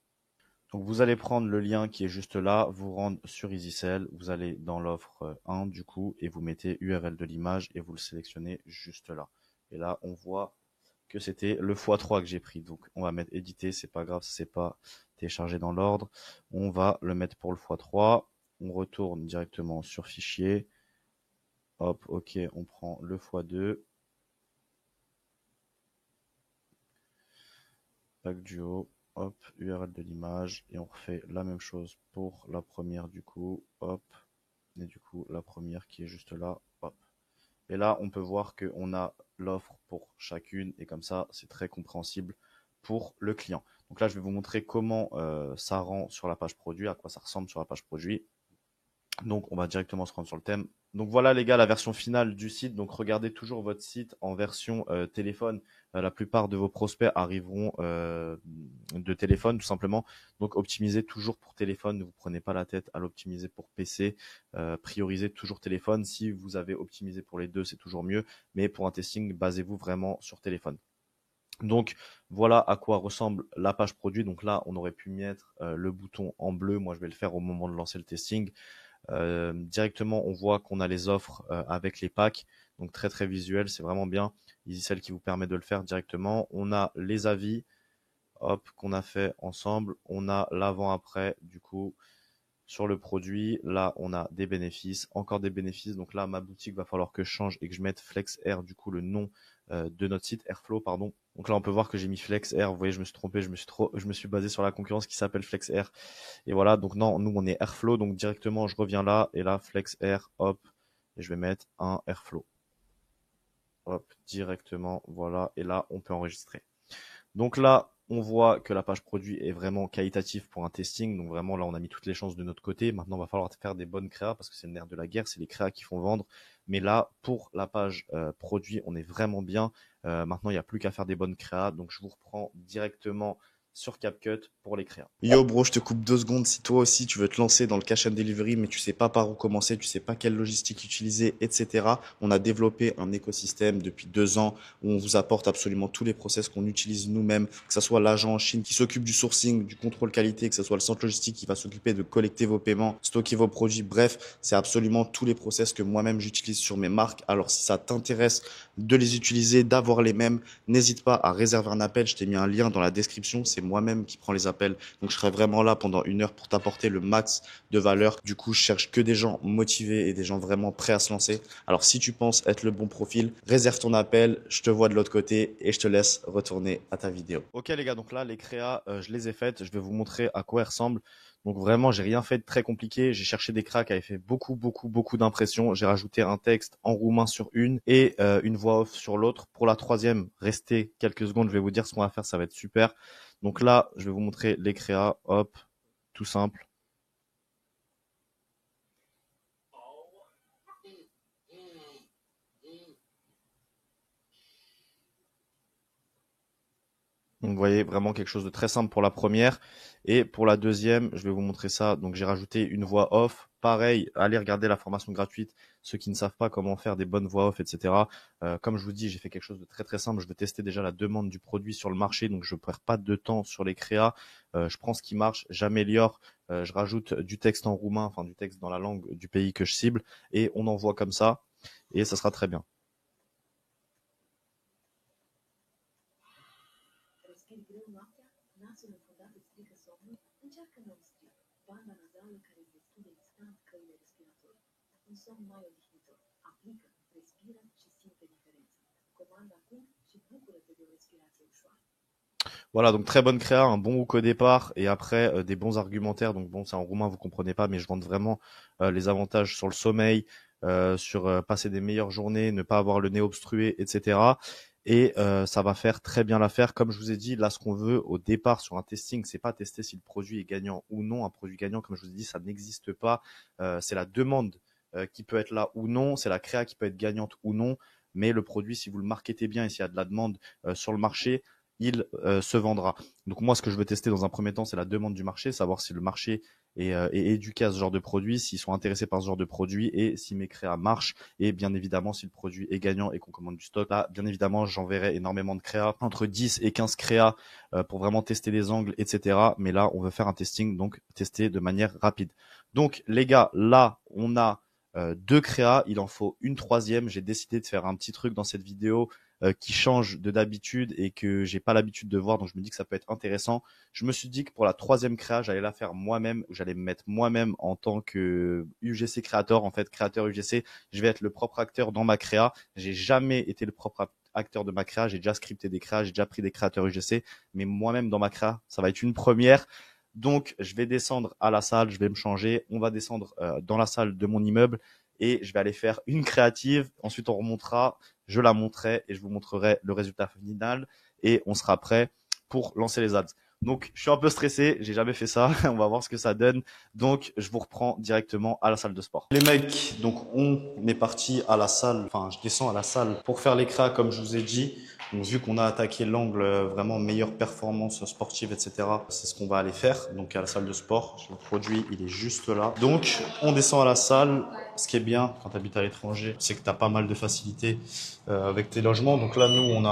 Donc vous allez prendre le lien qui est juste là, vous rendre sur EasySell, vous allez dans l'offre 1 du coup, et vous mettez URL de l'image et vous le sélectionnez juste là. Et là on voit que c'était le x3 que j'ai pris. Donc on va mettre éditer, c'est pas grave, c'est pas téléchargé dans l'ordre. On va le mettre pour le x3. On retourne directement sur fichier. Hop, ok, on prend le x2. Pack duo. Hop, URL de l'image. Et on refait la même chose pour la première du coup. Hop. Et du coup, la première qui est juste là. Hop. Et là, on peut voir qu'on a l'offre pour chacune. Et comme ça, c'est très compréhensible pour le client. Donc là, je vais vous montrer comment ça rend sur la page produit, à quoi ça ressemble sur la page produit. Donc, on va directement se rendre sur le thème. Donc voilà les gars, la version finale du site. Donc regardez toujours votre site en version téléphone. La plupart de vos prospects arriveront de téléphone tout simplement. Donc optimisez toujours pour téléphone. Ne vous prenez pas la tête à l'optimiser pour PC. Priorisez toujours téléphone. Si vous avez optimisé pour les deux, c'est toujours mieux. Mais pour un testing, basez-vous vraiment sur téléphone. Donc voilà à quoi ressemble la page produit. Donc là, on aurait pu mettre le bouton en bleu. Moi, je vais le faire au moment de lancer le testing. Directement, on voit qu'on a les offres avec les packs. Donc très très visuel, c'est vraiment bien. EasySell qui vous permet de le faire directement. On a les avis, hop, qu'on a fait ensemble. On a l'avant-après, du coup, sur le produit. Là, on a des bénéfices, encore des bénéfices. Donc là, ma boutique va falloir que je change et que je mette FlexAir, du coup, le nom de notre site, Airflow, pardon. Donc là, on peut voir que j'ai mis FlexAir. Vous voyez, je me suis trompé, je me suis basé sur la concurrence qui s'appelle FlexAir. Et voilà, donc non, nous, on est Airflow. Donc directement, je reviens là. Et là, FlexAir, hop. Et je vais mettre un Airflow. Hop, directement, voilà. Et là, on peut enregistrer. Donc là, on voit que la page produit est vraiment qualitative pour un testing. Donc vraiment, là, on a mis toutes les chances de notre côté. Maintenant, il va falloir faire des bonnes créas parce que c'est le nerf de la guerre. C'est les créas qui font vendre. Mais là, pour la page produit, on est vraiment bien. Maintenant, il n'y a plus qu'à faire des bonnes créas. Donc, je vous reprends directement sur CapCut pour les créas. Yo bro, je te coupe 2 secondes. Si toi aussi tu veux te lancer dans le cash and delivery, mais tu sais pas par où commencer, tu sais pas quelle logistique utiliser, etc. On a développé un écosystème depuis 2 ans où on vous apporte absolument tous les process qu'on utilise nous-mêmes, que ce soit l'agent en Chine qui s'occupe du sourcing, du contrôle qualité, que ce soit le centre logistique qui va s'occuper de collecter vos paiements, stocker vos produits. Bref, c'est absolument tous les process que moi-même j'utilise sur mes marques. Alors si ça t'intéresse de les utiliser, d'avoir les mêmes, n'hésite pas à réserver un appel. Je t'ai mis un lien dans la description. C'est moi-même qui prends les appels. Donc, je serai vraiment là pendant 1 heure pour t'apporter le max de valeur. Du coup, je cherche que des gens motivés et des gens vraiment prêts à se lancer. Alors, si tu penses être le bon profil, réserve ton appel. Je te vois de l'autre côté et je te laisse retourner à ta vidéo. Ok les gars, donc là, les créas, je les ai faites. Je vais vous montrer à quoi elles ressemblent. Donc vraiment, j'ai rien fait de très compliqué. J'ai cherché des créas qui avaient fait beaucoup d'impressions. J'ai rajouté un texte en roumain sur une et une voix off sur l'autre. Pour la troisième, restez quelques secondes. Je vais vous dire ce qu'on va faire. Ça va être super. Donc là, je vais vous montrer les créas. Hop, tout simple. Donc, vous voyez vraiment quelque chose de très simple pour la première. Et pour la deuxième, je vais vous montrer ça. Donc, j'ai rajouté une voix off. Pareil, allez regarder la formation gratuite. Ceux qui ne savent pas comment faire des bonnes voix off, etc. Comme je vous dis, j'ai fait quelque chose de très simple. Je veux tester déjà la demande du produit sur le marché. Donc, je ne perds pas de temps sur les créas. Je prends ce qui marche, j'améliore. Je rajoute du texte en roumain, enfin du texte dans la langue du pays que je cible. Et on envoie comme ça. Et ça sera très bien. Respiri greu noaptea, nasul înfundat îți strică somnul, încearcă non-strip, banda nazală care îți deschide instant căile respiratorii. Un somn mai odihnitor. Aplică, respiră și simte diferența. Comanda acum și bucură-te de o respirație ușoară. Voilà, donc très bonne créa, un bon hook au départ et après des bons argumentaires. Donc bon, c'est en roumain, vous comprenez pas, mais je vante vraiment les avantages sur le sommeil, sur passer des meilleures journées, ne pas avoir le nez obstrué, etc. Et ça va faire très bien l'affaire. Comme je vous ai dit, là, ce qu'on veut au départ sur un testing, c'est pas tester si le produit est gagnant ou non. Un produit gagnant, comme je vous ai dit, ça n'existe pas. C'est la demande qui peut être là ou non. C'est la créa qui peut être gagnante ou non. Mais le produit, si vous le marketez bien et s'il y a de la demande sur le marché, il se vendra. Donc moi, ce que je veux tester dans un premier temps, c'est la demande du marché, savoir si le marché est éduqué à ce genre de produit, s'ils sont intéressés par ce genre de produit et si mes créas marchent. Et bien évidemment, si le produit est gagnant et qu'on commande du stock, là, bien évidemment, j'enverrai énormément de créas, entre 10 et 15 créas pour vraiment tester les angles, etc. Mais là, on veut faire un testing, donc tester de manière rapide. Donc les gars, là, on a 2 créas, il en faut une troisième. J'ai décidé de faire un petit truc dans cette vidéo qui change de d'habitude et que j'ai pas l'habitude de voir, donc je me dis que ça peut être intéressant. Je me suis dit que pour la troisième créa, j'allais la faire moi-même, j'allais me mettre moi-même en tant que UGC créateur, en fait créateur UGC. Je vais être le propre acteur dans ma créa. J'ai jamais été le propre acteur de ma créa, j'ai déjà scripté des créas, j'ai déjà pris des créateurs UGC, mais moi-même dans ma créa, ça va être une première. Donc, je vais descendre à la salle, je vais me changer. On va descendre dans la salle de mon immeuble et je vais aller faire une créative. Ensuite, on remontera, je la montrerai et je vous montrerai le résultat final et on sera prêt pour lancer les ads. Donc, je suis un peu stressé, j'ai jamais fait ça. On va voir ce que ça donne. Donc, je vous reprends directement à la salle de sport. Les mecs, donc on est parti à la salle. Enfin, je descends à la salle pour faire les créas comme je vous ai dit. Donc, vu qu'on a attaqué l'angle vraiment meilleure performance sportive, etc., c'est ce qu'on va aller faire. Donc, à la salle de sport, le produit, il est juste là. Donc, on descend à la salle. Ce qui est bien quand tu habites à l'étranger, c'est que tu as pas mal de facilité avec tes logements. Donc là, nous, on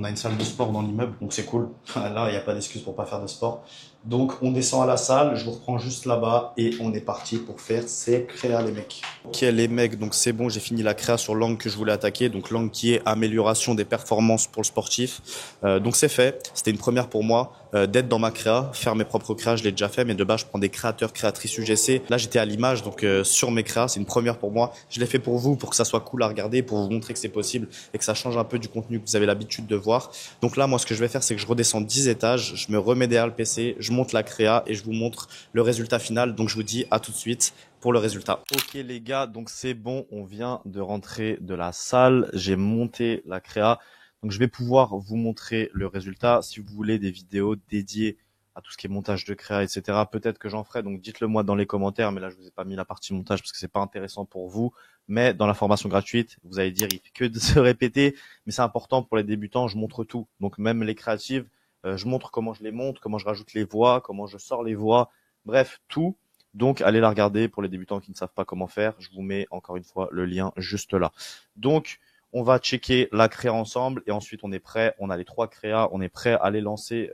a une salle de sport dans l'immeuble, donc c'est cool. Là, il n'y a pas d'excuse pour pas faire de sport. Donc, on descend à la salle, je vous reprends juste là-bas et on est parti pour faire ces créas, les mecs. Ok, les mecs, donc c'est bon, j'ai fini la créa sur l'angle que je voulais attaquer, donc l'angle qui est amélioration des performances pour le sportif. Donc c'est fait, c'était une première pour moi d'être dans ma créa, faire mes propres créas, je l'ai déjà fait, mais de base, je prends des créateurs, créatrices UGC. Là, j'étais à l'image, donc sur mes créas, c'est une première pour moi. Je l'ai fait pour vous, pour que ça soit cool à regarder, pour vous montrer que c'est possible et que ça change un peu du contenu que vous avez l'habitude de voir. Donc là, moi, ce que je vais faire, c'est que je redescends 10 étages, je me remets derrière le PC, je monte la créa et je vous montre le résultat final. Donc je vous dis à tout de suite pour le résultat. Ok les gars, donc c'est bon, on vient de rentrer de la salle, j'ai monté la créa. Donc je vais pouvoir vous montrer le résultat. Si vous voulez des vidéos dédiées à tout ce qui est montage de créa, etc., peut-être que j'en ferai. Donc dites-le moi dans les commentaires, mais là je vous ai pas mis la partie montage parce que c'est pas intéressant pour vous. Mais dans la formation gratuite, vous allez dire il fait que de se répéter, mais c'est important pour les débutants, je montre tout. Donc même les créatives, je montre comment je les monte, comment je rajoute les voix, comment je sors les voix, bref, tout. Donc, allez la regarder pour les débutants qui ne savent pas comment faire. Je vous mets encore une fois le lien juste là. Donc, on va checker la créa ensemble et ensuite on est prêt. On a les 3 créas, on est prêt à les lancer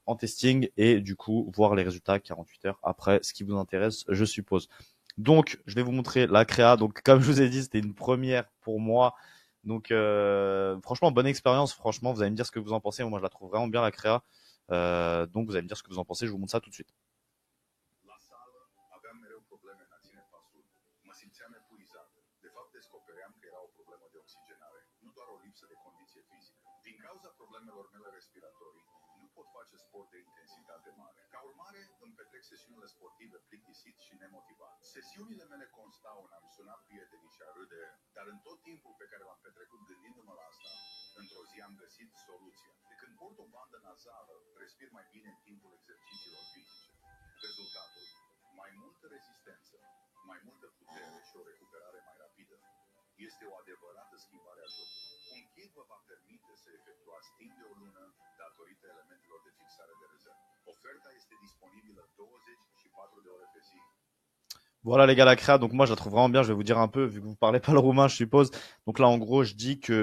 en testing et du coup voir les résultats 48 heures après, ce qui vous intéresse, je suppose. Donc, je vais vous montrer la créa. Donc, comme je vous ai dit, c'était une première pour moi. Donc, franchement, bonne expérience. Franchement, vous allez me dire ce que vous en pensez. Moi, je la trouve vraiment bien la créa. Donc vous allez me dire ce que vous en pensez, je vous montre ça tout de suite. La sală aveam mereu probleme în a ține pasul. Mă simțeam epuizat. De fapt, descopeream că era o problemă de oxigenare, nu doar o lipsă de condiție fizică. Din cauza problemelor mele respiratorii, nu pot face sport de intensitate mare. Ca urmare, îmi petrec sesiunile sportive plictisit și nemotivat. Sesiunile mele constau în a-mi suna prietenii și a râde, dar în tot timpul pe care l-am petrecut gândindu-mă la asta, într-o zi am găsit soluția. De când port o bandă nazală, respir mai bine în timpul exercițiilor fizice. Rezultatul: mai multă rezistență, mai multă putere și o recuperare mai rapidă. Este o adevărată schimbare a jocului. Un kit vă va permite să efectuați timp de o lună datorită elementelor de fixare de rezervă. Oferta este disponibilă 24 de ore pe zi. Voilà les gars, la créa, donc moi je la trouve vraiment bien, je vais vous dire un peu, vu que vous parlez pas le roumain je suppose. Donc là en gros je dis que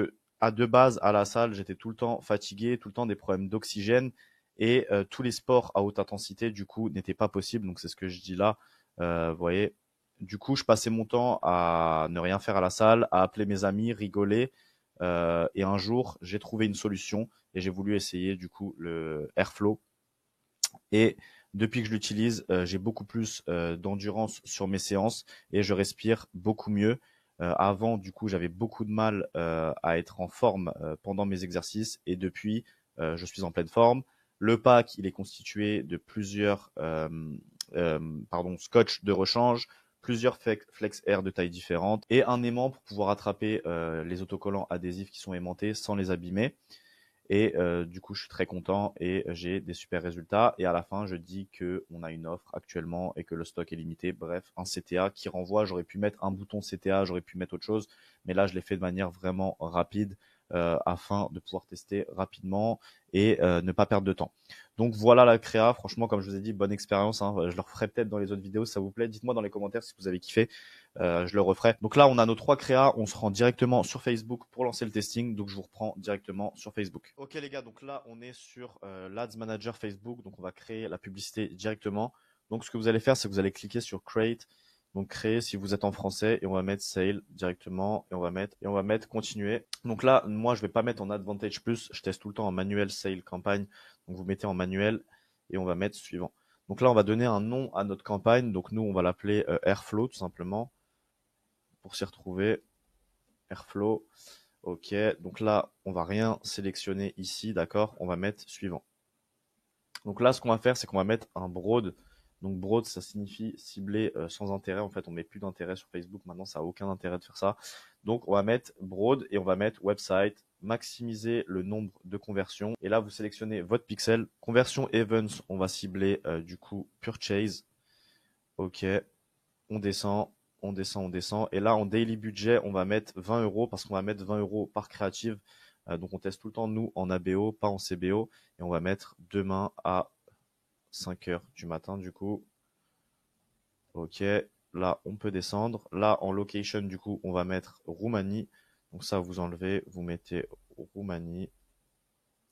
à de base à la salle j'étais tout le temps fatigué, tout le temps des problèmes d'oxygène et tous les sports à haute intensité du coup n'étaient pas possibles, donc c'est ce que je dis là, vous voyez. Du coup je passais mon temps à ne rien faire à la salle, à appeler mes amis, rigoler et un jour j'ai trouvé une solution et j'ai voulu essayer du coup le Airflow et depuis que je l'utilise, j'ai beaucoup plus d'endurance sur mes séances et je respire beaucoup mieux. Avant, du coup, j'avais beaucoup de mal à être en forme pendant mes exercices et depuis, je suis en pleine forme. Le pack, il est constitué de plusieurs scotch de rechange, plusieurs flex air de taille différentes et un aimant pour pouvoir attraper les autocollants adhésifs qui sont aimantés sans les abîmer. Et du coup, je suis très content et j'ai des super résultats. Et à la fin, je dis que on a une offre actuellement et que le stock est limité. Bref, un CTA qui renvoie. J'aurais pu mettre un bouton CTA, j'aurais pu mettre autre chose, mais là, je l'ai fait de manière vraiment rapide afin de pouvoir tester rapidement et ne pas perdre de temps. Donc voilà la créa. Franchement, comme je vous ai dit, bonne expérience. Hein. Je le referai peut-être dans les autres vidéos si ça vous plaît. Dites-moi dans les commentaires si vous avez kiffé. Je le referai. Donc là, on a nos 3 créas. On se rend directement sur Facebook pour lancer le testing. Donc je vous reprends directement sur Facebook. Ok les gars, donc là, on est sur l'Ads Manager Facebook. Donc on va créer la publicité directement. Donc ce que vous allez faire, c'est que vous allez cliquer sur Create. Donc créer si vous êtes en français et on va mettre Sale directement et on va mettre continuer. Donc là, moi, je vais pas mettre en Advantage Plus. Je teste tout le temps en manuel Sale campagne. Donc vous mettez en manuel et on va mettre suivant. Donc là, on va donner un nom à notre campagne. Donc nous, on va l'appeler Airflow tout simplement pour s'y retrouver. Airflow. Ok. Donc là, on va rien sélectionner ici, d'accord. On va mettre suivant. Donc là, ce qu'on va faire, c'est qu'on va mettre un broad. Donc broad, ça signifie cibler sans intérêt. En fait, on met plus d'intérêt sur Facebook. Maintenant, ça a aucun intérêt de faire ça. Donc, on va mettre broad et on va mettre website. Maximiser le nombre de conversions. Et là, vous sélectionnez votre pixel. Conversion events, on va cibler du coup purchase. Ok. On descend, on descend, on descend. Et là, en daily budget, on va mettre 20 € parce qu'on va mettre 20 € par créative. Donc, on teste tout le temps, nous, en ABO, pas en CBO. Et on va mettre demain à 5 heures du matin, du coup. Ok. Là, on peut descendre. Là, en location, du coup, on va mettre Roumanie. Donc ça, vous enlevez, vous mettez Roumanie.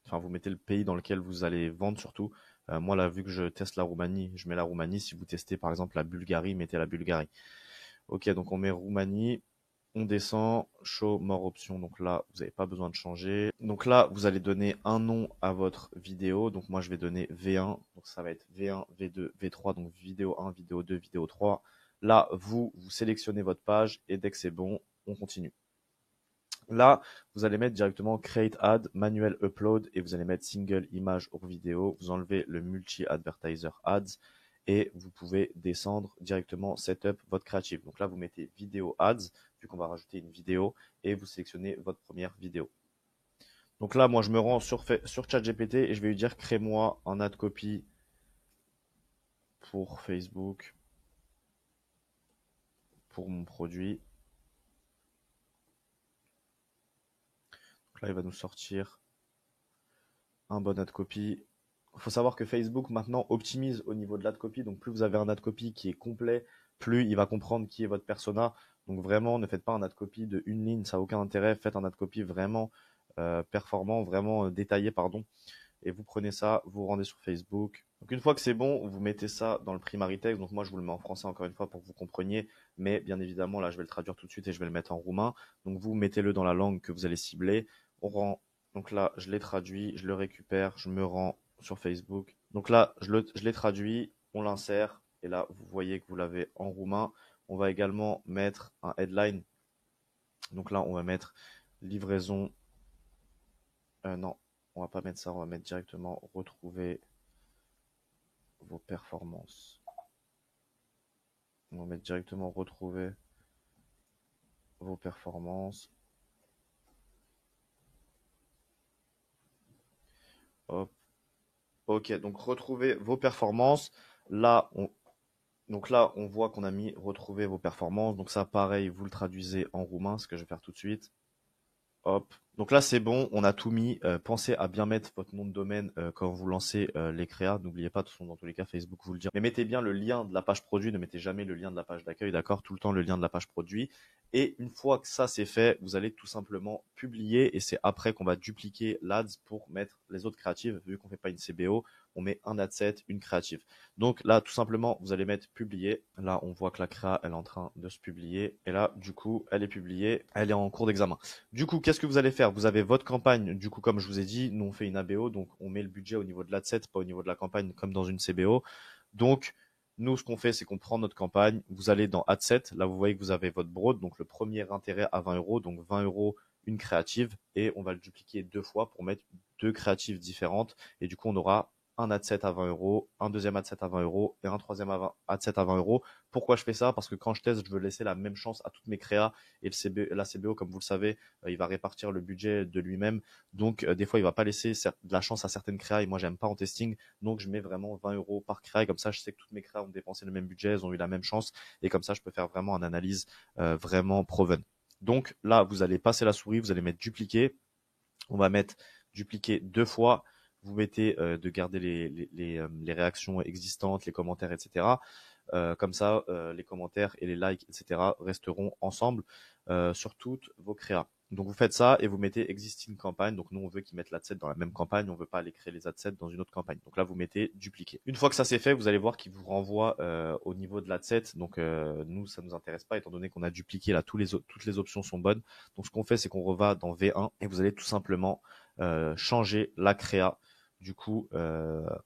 Enfin, vous mettez le pays dans lequel vous allez vendre surtout. Moi, là, vu que je teste la Roumanie, je mets la Roumanie. Si vous testez, par exemple, la Bulgarie, mettez la Bulgarie. Ok, donc on met Roumanie. On descend, show more options. Donc là, vous n'avez pas besoin de changer. Donc là, vous allez donner un nom à votre vidéo. Donc moi, je vais donner V1. Donc ça va être V1, V2, V3. Donc vidéo 1, vidéo 2, vidéo 3. Là, vous sélectionnez votre page et dès que c'est bon, on continue. Là, vous allez mettre directement Create Ad, Manuel Upload et vous allez mettre Single Image or Vidéo. Vous enlevez le Multi-Advertiser Ads et vous pouvez descendre directement Setup votre créative. Donc là, vous mettez Vidéo Ads, vu qu'on va rajouter une vidéo et vous sélectionnez votre première vidéo. Donc là, moi, je me rends sur ChatGPT et je vais lui dire crée-moi un ad copy pour Facebook pour mon produit. Donc là, il va nous sortir un bon ad copy. Il faut savoir que Facebook maintenant optimise au niveau de l'ad copy. Donc plus vous avez un ad copy qui est complet, plus il va comprendre qui est votre persona. Donc vraiment, ne faites pas un ad copy de une ligne, ça n'a aucun intérêt. Faites un ad copy vraiment performant, vraiment détaillé, pardon. Et vous prenez ça, vous rendez sur Facebook. Donc une fois que c'est bon, vous mettez ça dans le primary text. Donc moi, je vous le mets en français encore une fois pour que vous compreniez. Mais bien évidemment, là, je vais le traduire tout de suite et je vais le mettre en roumain. Donc vous mettez-le dans la langue que vous allez cibler. On rend. Donc là, je l'ai traduit, je le récupère, je me rends sur Facebook. Donc là, je l'ai traduit, on l'insère, et là, vous voyez que vous l'avez en roumain. On va également mettre un headline. Donc là, on va mettre livraison. Non, on va pas mettre ça, on va mettre directement retrouver vos performances. On va mettre directement retrouver vos performances. Hop. Ok, donc retrouver vos performances. Là, on voit qu'on a mis retrouver vos performances. Donc ça, pareil, vous le traduisez en roumain, ce que je vais faire tout de suite. Hop. Donc là, c'est bon, on a tout mis. Pensez à bien mettre votre nom de domaine quand vous lancez les créas. N'oubliez pas, de toute façon, dans tous les cas, Facebook vous le dit. Mais mettez bien le lien de la page produit, ne mettez jamais le lien de la page d'accueil, d'accord? Tout le temps le lien de la page produit. Et une fois que ça c'est fait, vous allez tout simplement publier et c'est après qu'on va dupliquer l'ADS pour mettre les autres créatives. Vu qu'on fait pas une CBO, on met un ad set, une créative. Donc là, tout simplement, vous allez mettre publier. Là, on voit que la créa, elle est en train de se publier. Et là, du coup, elle est publiée, elle est en cours d'examen. Du coup, qu'est-ce que vous allez faire? Vous avez votre campagne. Du coup, comme je vous ai dit, nous on fait une ABO, donc on met le budget au niveau de l'adset, pas au niveau de la campagne comme dans une CBO. Donc, nous, ce qu'on fait, c'est qu'on prend notre campagne. Vous allez dans Adset. Là, vous voyez que vous avez votre broad, donc le premier intérêt à 20 euros, donc 20 euros une créative, et on va le dupliquer deux fois pour mettre deux créatives différentes. Et du coup, on aura un adset à 20 euros, un deuxième adset à 20 euros et un troisième adset à 20 euros. Pourquoi je fais ça? Parce que quand je teste, je veux laisser la même chance à toutes mes créas et la CBO, comme vous le savez, il va répartir le budget de lui-même. Donc, des fois, il va pas laisser de la chance à certaines créas et moi, j'aime pas en testing. Donc, je mets vraiment 20 euros par créa et comme ça, je sais que toutes mes créas ont dépensé le même budget, elles ont eu la même chance et comme ça, je peux faire vraiment une analyse vraiment proven. Donc là, vous allez passer la souris, vous allez mettre dupliquer. On va mettre dupliquer deux fois. Vous mettez de garder les réactions existantes, les commentaires, etc. Comme ça, les commentaires et les likes, etc. resteront ensemble sur toutes vos créas. Donc vous faites ça et vous mettez existing campagne. Donc nous on veut qu'ils mettent l'adset dans la même campagne, on veut pas aller créer les adsets dans une autre campagne. Donc là vous mettez dupliquer. Une fois que ça c'est fait, vous allez voir qu'il vous renvoie au niveau de l'adset. Donc nous ça nous intéresse pas étant donné qu'on a dupliqué là toutes les options sont bonnes. Donc ce qu'on fait c'est qu'on reva dans V1 et vous allez tout simplement changer la créa du coup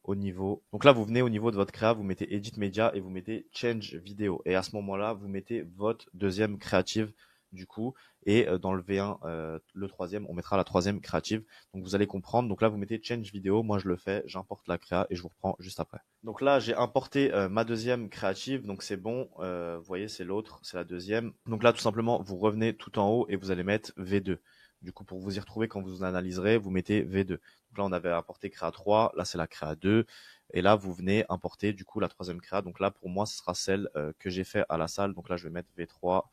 au niveau. Donc là vous venez au niveau de votre créa, vous mettez edit media et vous mettez change vidéo et à ce moment-là vous mettez votre deuxième créative du coup et dans le V1 le troisième on mettra la troisième créative. Donc vous allez comprendre. Donc là vous mettez change vidéo, moi je le fais, j'importe la créa et je vous reprends juste après. Donc là j'ai importé ma deuxième créative, donc c'est bon. Vous voyez c'est l'autre, c'est la deuxième. Donc là tout simplement vous revenez tout en haut et vous allez mettre V2. Du coup, pour vous y retrouver quand vous analyserez, vous mettez V2. Donc là, on avait importé créa 3, là c'est la créa 2, et là vous venez importer du coup la troisième créa. Donc là, pour moi, ce sera celle que j'ai fait à la salle. Donc là, je vais mettre V3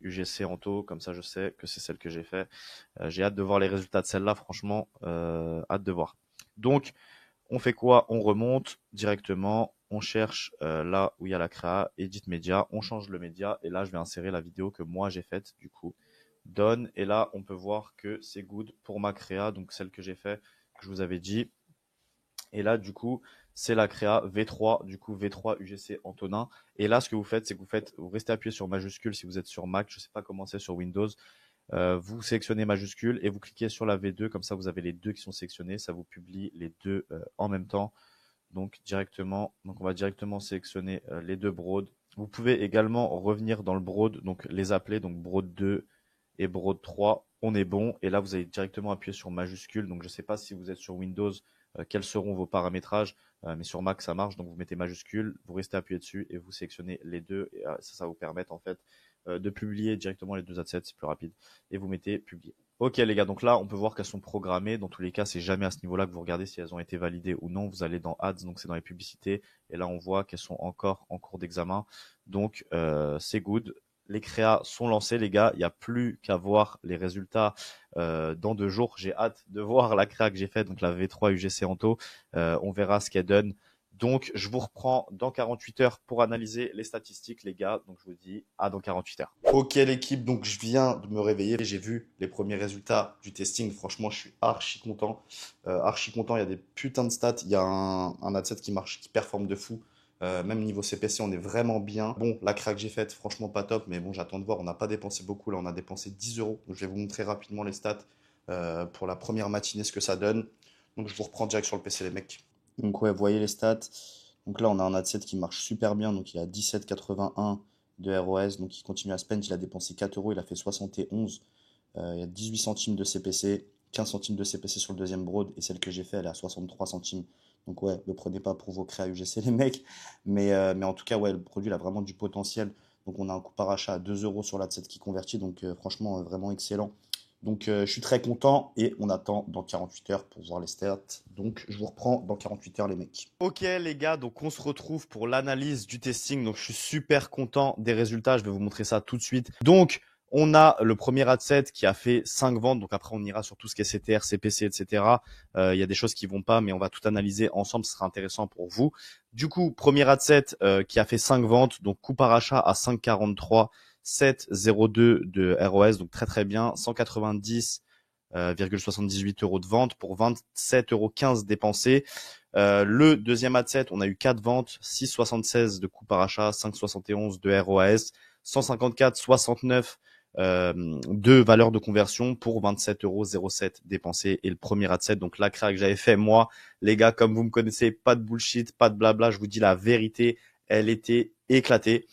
UGC Anto, comme ça je sais que c'est celle que j'ai fait. J'ai hâte de voir les résultats de celle-là, franchement, hâte de voir. Donc, on fait quoi? On remonte directement, on cherche là où il y a la créa, edit média, on change le média et là je vais insérer la vidéo que moi j'ai faite du coup. Done et là on peut voir que c'est good pour ma créa, donc celle que j'ai fait, que je vous avais dit. Et là du coup c'est la créa V3, du coup V3 UGC Antonin. Et là ce que vous faites, c'est que vous restez appuyé sur majuscule si vous êtes sur Mac, je sais pas comment c'est sur Windows. Vous sélectionnez majuscule et vous cliquez sur la V2, comme ça vous avez les deux qui sont sélectionnés, ça vous publie les deux en même temps. Donc directement, donc on va directement sélectionner les deux broads. Vous pouvez également revenir dans le broad, donc les appeler, donc broad 2 et broad 3, on est bon. Et là, vous allez directement appuyer sur majuscule. Donc je ne sais pas si vous êtes sur Windows, quels seront vos paramétrages, mais sur Mac ça marche. Donc vous mettez majuscule, vous restez appuyé dessus et vous sélectionnez les deux. Et ça va vous permettre en fait de publier directement les deux adsets, c'est plus rapide. Et vous mettez publier. Ok les gars, donc là on peut voir qu'elles sont programmées. Dans tous les cas, c'est jamais à ce niveau-là que vous regardez si elles ont été validées ou non. Vous allez dans Ads, donc c'est dans les publicités, et là on voit qu'elles sont encore en cours d'examen. Donc c'est good. Les créas sont lancés les gars. Il n'y a plus qu'à voir les résultats dans 2 jours. J'ai hâte de voir la créa que j'ai faite, donc la V3 UGC Anto. On verra ce qu'elle donne. Donc, je vous reprends dans 48 heures pour analyser les statistiques, les gars. Donc, je vous dis à dans 48 heures. Ok, l'équipe. Donc, je viens de me réveiller. J'ai vu les premiers résultats du testing. Franchement, je suis archi content. Archi content. Il y a des putains de stats. Il y a un adset qui marche, qui performe de fou. Même niveau CPC, on est vraiment bien. Bon, la craque que j'ai faite, franchement pas top. Mais bon, j'attends de voir. On n'a pas dépensé beaucoup. Là, on a dépensé 10 euros. Donc, je vais vous montrer rapidement les stats pour la première matinée ce que ça donne. Donc je vous reprends direct sur le PC les mecs. Donc ouais, vous voyez les stats. Donc là on a un ad set qui marche super bien. Donc il a 17,81 de ROS. Donc il continue à spend. Il a dépensé 4 euros. Il a fait 71. Il y a 18 centimes de CPC. 15 centimes de CPC sur le deuxième broad. Et celle que j'ai fait elle est à 63 centimes. Donc ouais, le prenez pas pour vos créas UGC les mecs. Mais en tout cas ouais, le produit il a vraiment du potentiel. Donc on a un coût par achat à 2 euros sur l'ad set qui convertit. Donc franchement vraiment excellent. Donc je suis très content et on attend dans 48 heures pour voir les stats. Donc je vous reprends dans 48 heures les mecs. Ok les gars, donc on se retrouve pour l'analyse du testing. Donc je suis super content des résultats, je vais vous montrer ça tout de suite. Donc on a le premier ad set qui a fait 5 ventes. Donc après on ira sur tout ce qui est CTR, CPC, etc. Il y a des choses qui vont pas, mais on va tout analyser ensemble, ce sera intéressant pour vous. Du coup, premier ad set qui a fait 5 ventes, donc coût par achat à 5,43. 7,02 de ROS, donc très très bien, 190,78 euros de vente pour 27,15 euros dépensés. Le deuxième ad set, on a eu 4 ventes, 6,76 de coût par achat, 5,71 de ROAS, 154,69 de valeur de conversion pour 27,07 euros dépensés. Et le premier ad set, donc la créa que j'avais fait moi, les gars, comme vous me connaissez, pas de bullshit, pas de blabla, je vous dis la vérité, elle était éclatée.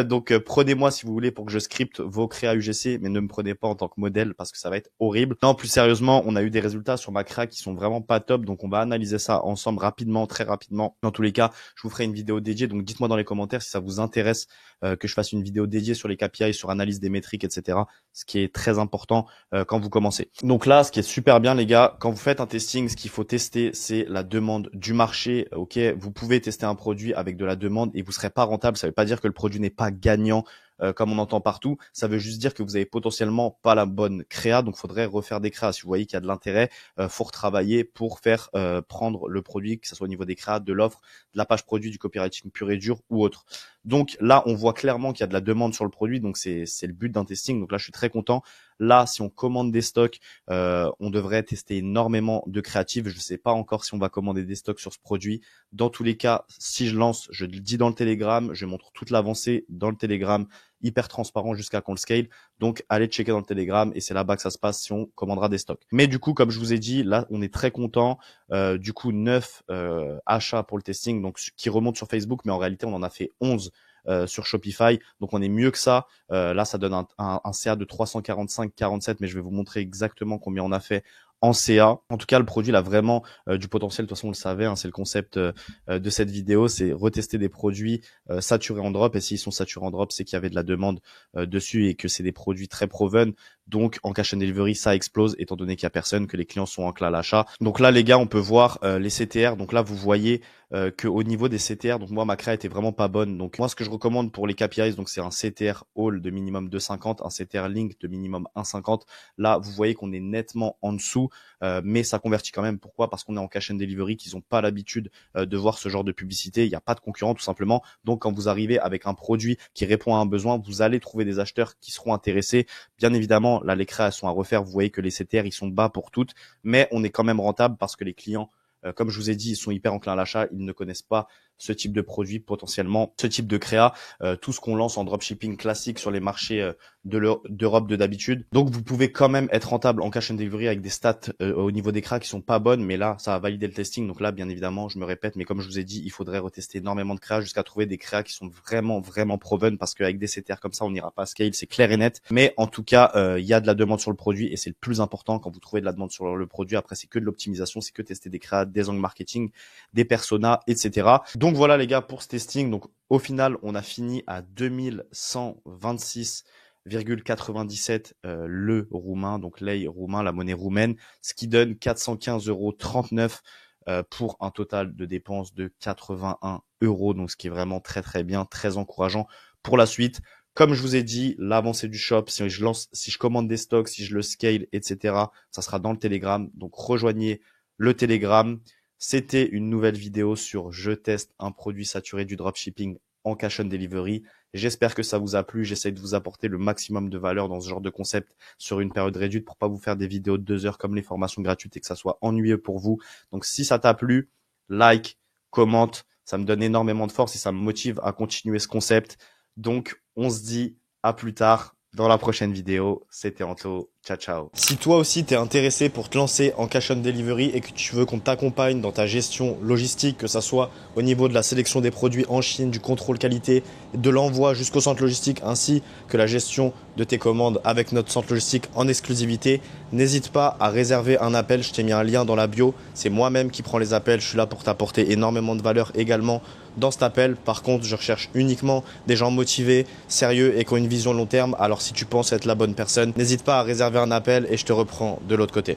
Donc prenez-moi si vous voulez pour que je scripte vos créas UGC, mais ne me prenez pas en tant que modèle parce que ça va être horrible. Non, plus sérieusement, on a eu des résultats sur ma créa qui sont vraiment pas top, donc on va analyser ça ensemble rapidement, très rapidement. Dans tous les cas, je vous ferai une vidéo dédiée, donc dites-moi dans les commentaires si ça vous intéresse que je fasse une vidéo dédiée sur les KPI, sur analyse des métriques, etc. Ce qui est très important quand vous commencez. Donc là, ce qui est super bien les gars, quand vous faites un testing, ce qu'il faut tester, c'est la demande du marché. Ok, vous pouvez tester un produit avec de la demande et vous serez pas rentable. Ça veut pas dire que le produit n'est pas gagnant comme on entend partout. Ça veut juste dire que vous avez potentiellement pas la bonne créa, donc faudrait refaire des créas. Si vous voyez qu'il y a de l'intérêt, faut retravailler pour faire prendre le produit, que ce soit au niveau des créas, de l'offre, de la page produit, du copywriting pur et dur ou autre. Donc là, on voit clairement qu'il y a de la demande sur le produit, donc c'est le but d'un testing. Donc là, je suis très content. Là, si on commande des stocks, on devrait tester énormément de créatives. Je ne sais pas encore si on va commander des stocks sur ce produit. Dans tous les cas, si je lance, je le dis dans le Telegram, je montre toute l'avancée dans le Telegram, hyper transparent jusqu'à qu'on le scale. Donc, allez checker dans le Telegram et c'est là-bas que ça se passe si on commandera des stocks. Mais du coup, comme je vous ai dit, là, on est très content. Du coup, 9 achats pour le testing, donc qui remontent sur Facebook, mais en réalité, on en a fait 11 sur Shopify. Donc on est mieux que ça. Là, ça donne un CA de 345,47, mais je vais vous montrer exactement combien on a fait en CA. En tout cas, le produit il a vraiment du potentiel. De toute façon, on le savait, hein, c'est le concept de cette vidéo, c'est retester des produits saturés en drop. Et s'ils sont saturés en drop, c'est qu'il y avait de la demande dessus et que c'est des produits très proven. Donc en cash and delivery, ça explose étant donné qu'il y a personne, que les clients sont enclins à l'achat. Donc là, les gars, on peut voir les CTR. Donc là, vous voyez que au niveau des CTR, donc moi ma créa était vraiment pas bonne. Donc moi ce que je recommande pour les KPIs, donc c'est un CTR All de minimum 2,50, un CTR Link de minimum 1,50. Là vous voyez qu'on est nettement en dessous, mais ça convertit quand même. Pourquoi? Parce qu'on est en cash and delivery, qu'ils n'ont pas l'habitude de voir ce genre de publicité. Il n'y a pas de concurrent tout simplement. Donc quand vous arrivez avec un produit qui répond à un besoin, vous allez trouver des acheteurs qui seront intéressés. Bien évidemment, là les créas sont à refaire. Vous voyez que les CTR ils sont bas pour toutes, mais on est quand même rentable parce que les clients comme je vous ai dit, ils sont hyper enclins à l'achat, ils ne connaissent pas ce type de produit, potentiellement ce type de créa, tout ce qu'on lance en dropshipping classique sur les marchés d'Europe de d'habitude. Donc vous pouvez quand même être rentable en cash and delivery avec des stats au niveau des créas qui sont pas bonnes, mais là ça a validé le testing. Donc là bien évidemment je me répète, mais comme je vous ai dit, il faudrait retester énormément de créas jusqu'à trouver des créas qui sont vraiment proven, parce qu'avec des CTR comme ça on n'ira pas à scale, c'est clair et net. Mais en tout cas il y a de la demande sur le produit et c'est le plus important. Quand vous trouvez de la demande sur le produit, après c'est que de l'optimisation, c'est que tester des créas, des angles marketing, des personas, etc. Donc voilà les gars pour ce testing. Donc au final on a fini à 2126,97 le roumain, donc lei roumain, la monnaie roumaine, ce qui donne 415,39 € pour un total de dépenses de 81 €, donc ce qui est vraiment très bien, très encourageant pour la suite. Comme je vous ai dit, l'avancée du shop, si je commande des stocks, si je le scale, etc., ça sera dans le Telegram. Donc rejoignez le Telegram. C'était une nouvelle vidéo sur je teste un produit saturé du dropshipping en cash on delivery. J'espère que ça vous a plu. J'essaie de vous apporter le maximum de valeur dans ce genre de concept sur une période réduite pour pas vous faire des vidéos de 2 heures comme les formations gratuites et que ça soit ennuyeux pour vous. Donc si ça t'a plu, like, commente. Ça me donne énormément de force et ça me motive à continuer ce concept. Donc on se dit à plus tard dans la prochaine vidéo. C'était Anto. Ciao, ciao. Si toi aussi t'es intéressé pour te lancer en cash on delivery et que tu veux qu'on t'accompagne dans ta gestion logistique, que ça soit au niveau de la sélection des produits en Chine, du contrôle qualité, de l'envoi jusqu'au centre logistique, ainsi que la gestion de tes commandes avec notre centre logistique en exclusivité, n'hésite pas à réserver un appel. Je t'ai mis un lien dans la bio. C'est moi-même qui prends les appels. Je suis là pour t'apporter énormément de valeur également dans cet appel. Par contre, je recherche uniquement des gens motivés, sérieux et qui ont une vision long terme. Alors si tu penses être la bonne personne, n'hésite pas à réserver un appel et je te reprends de l'autre côté.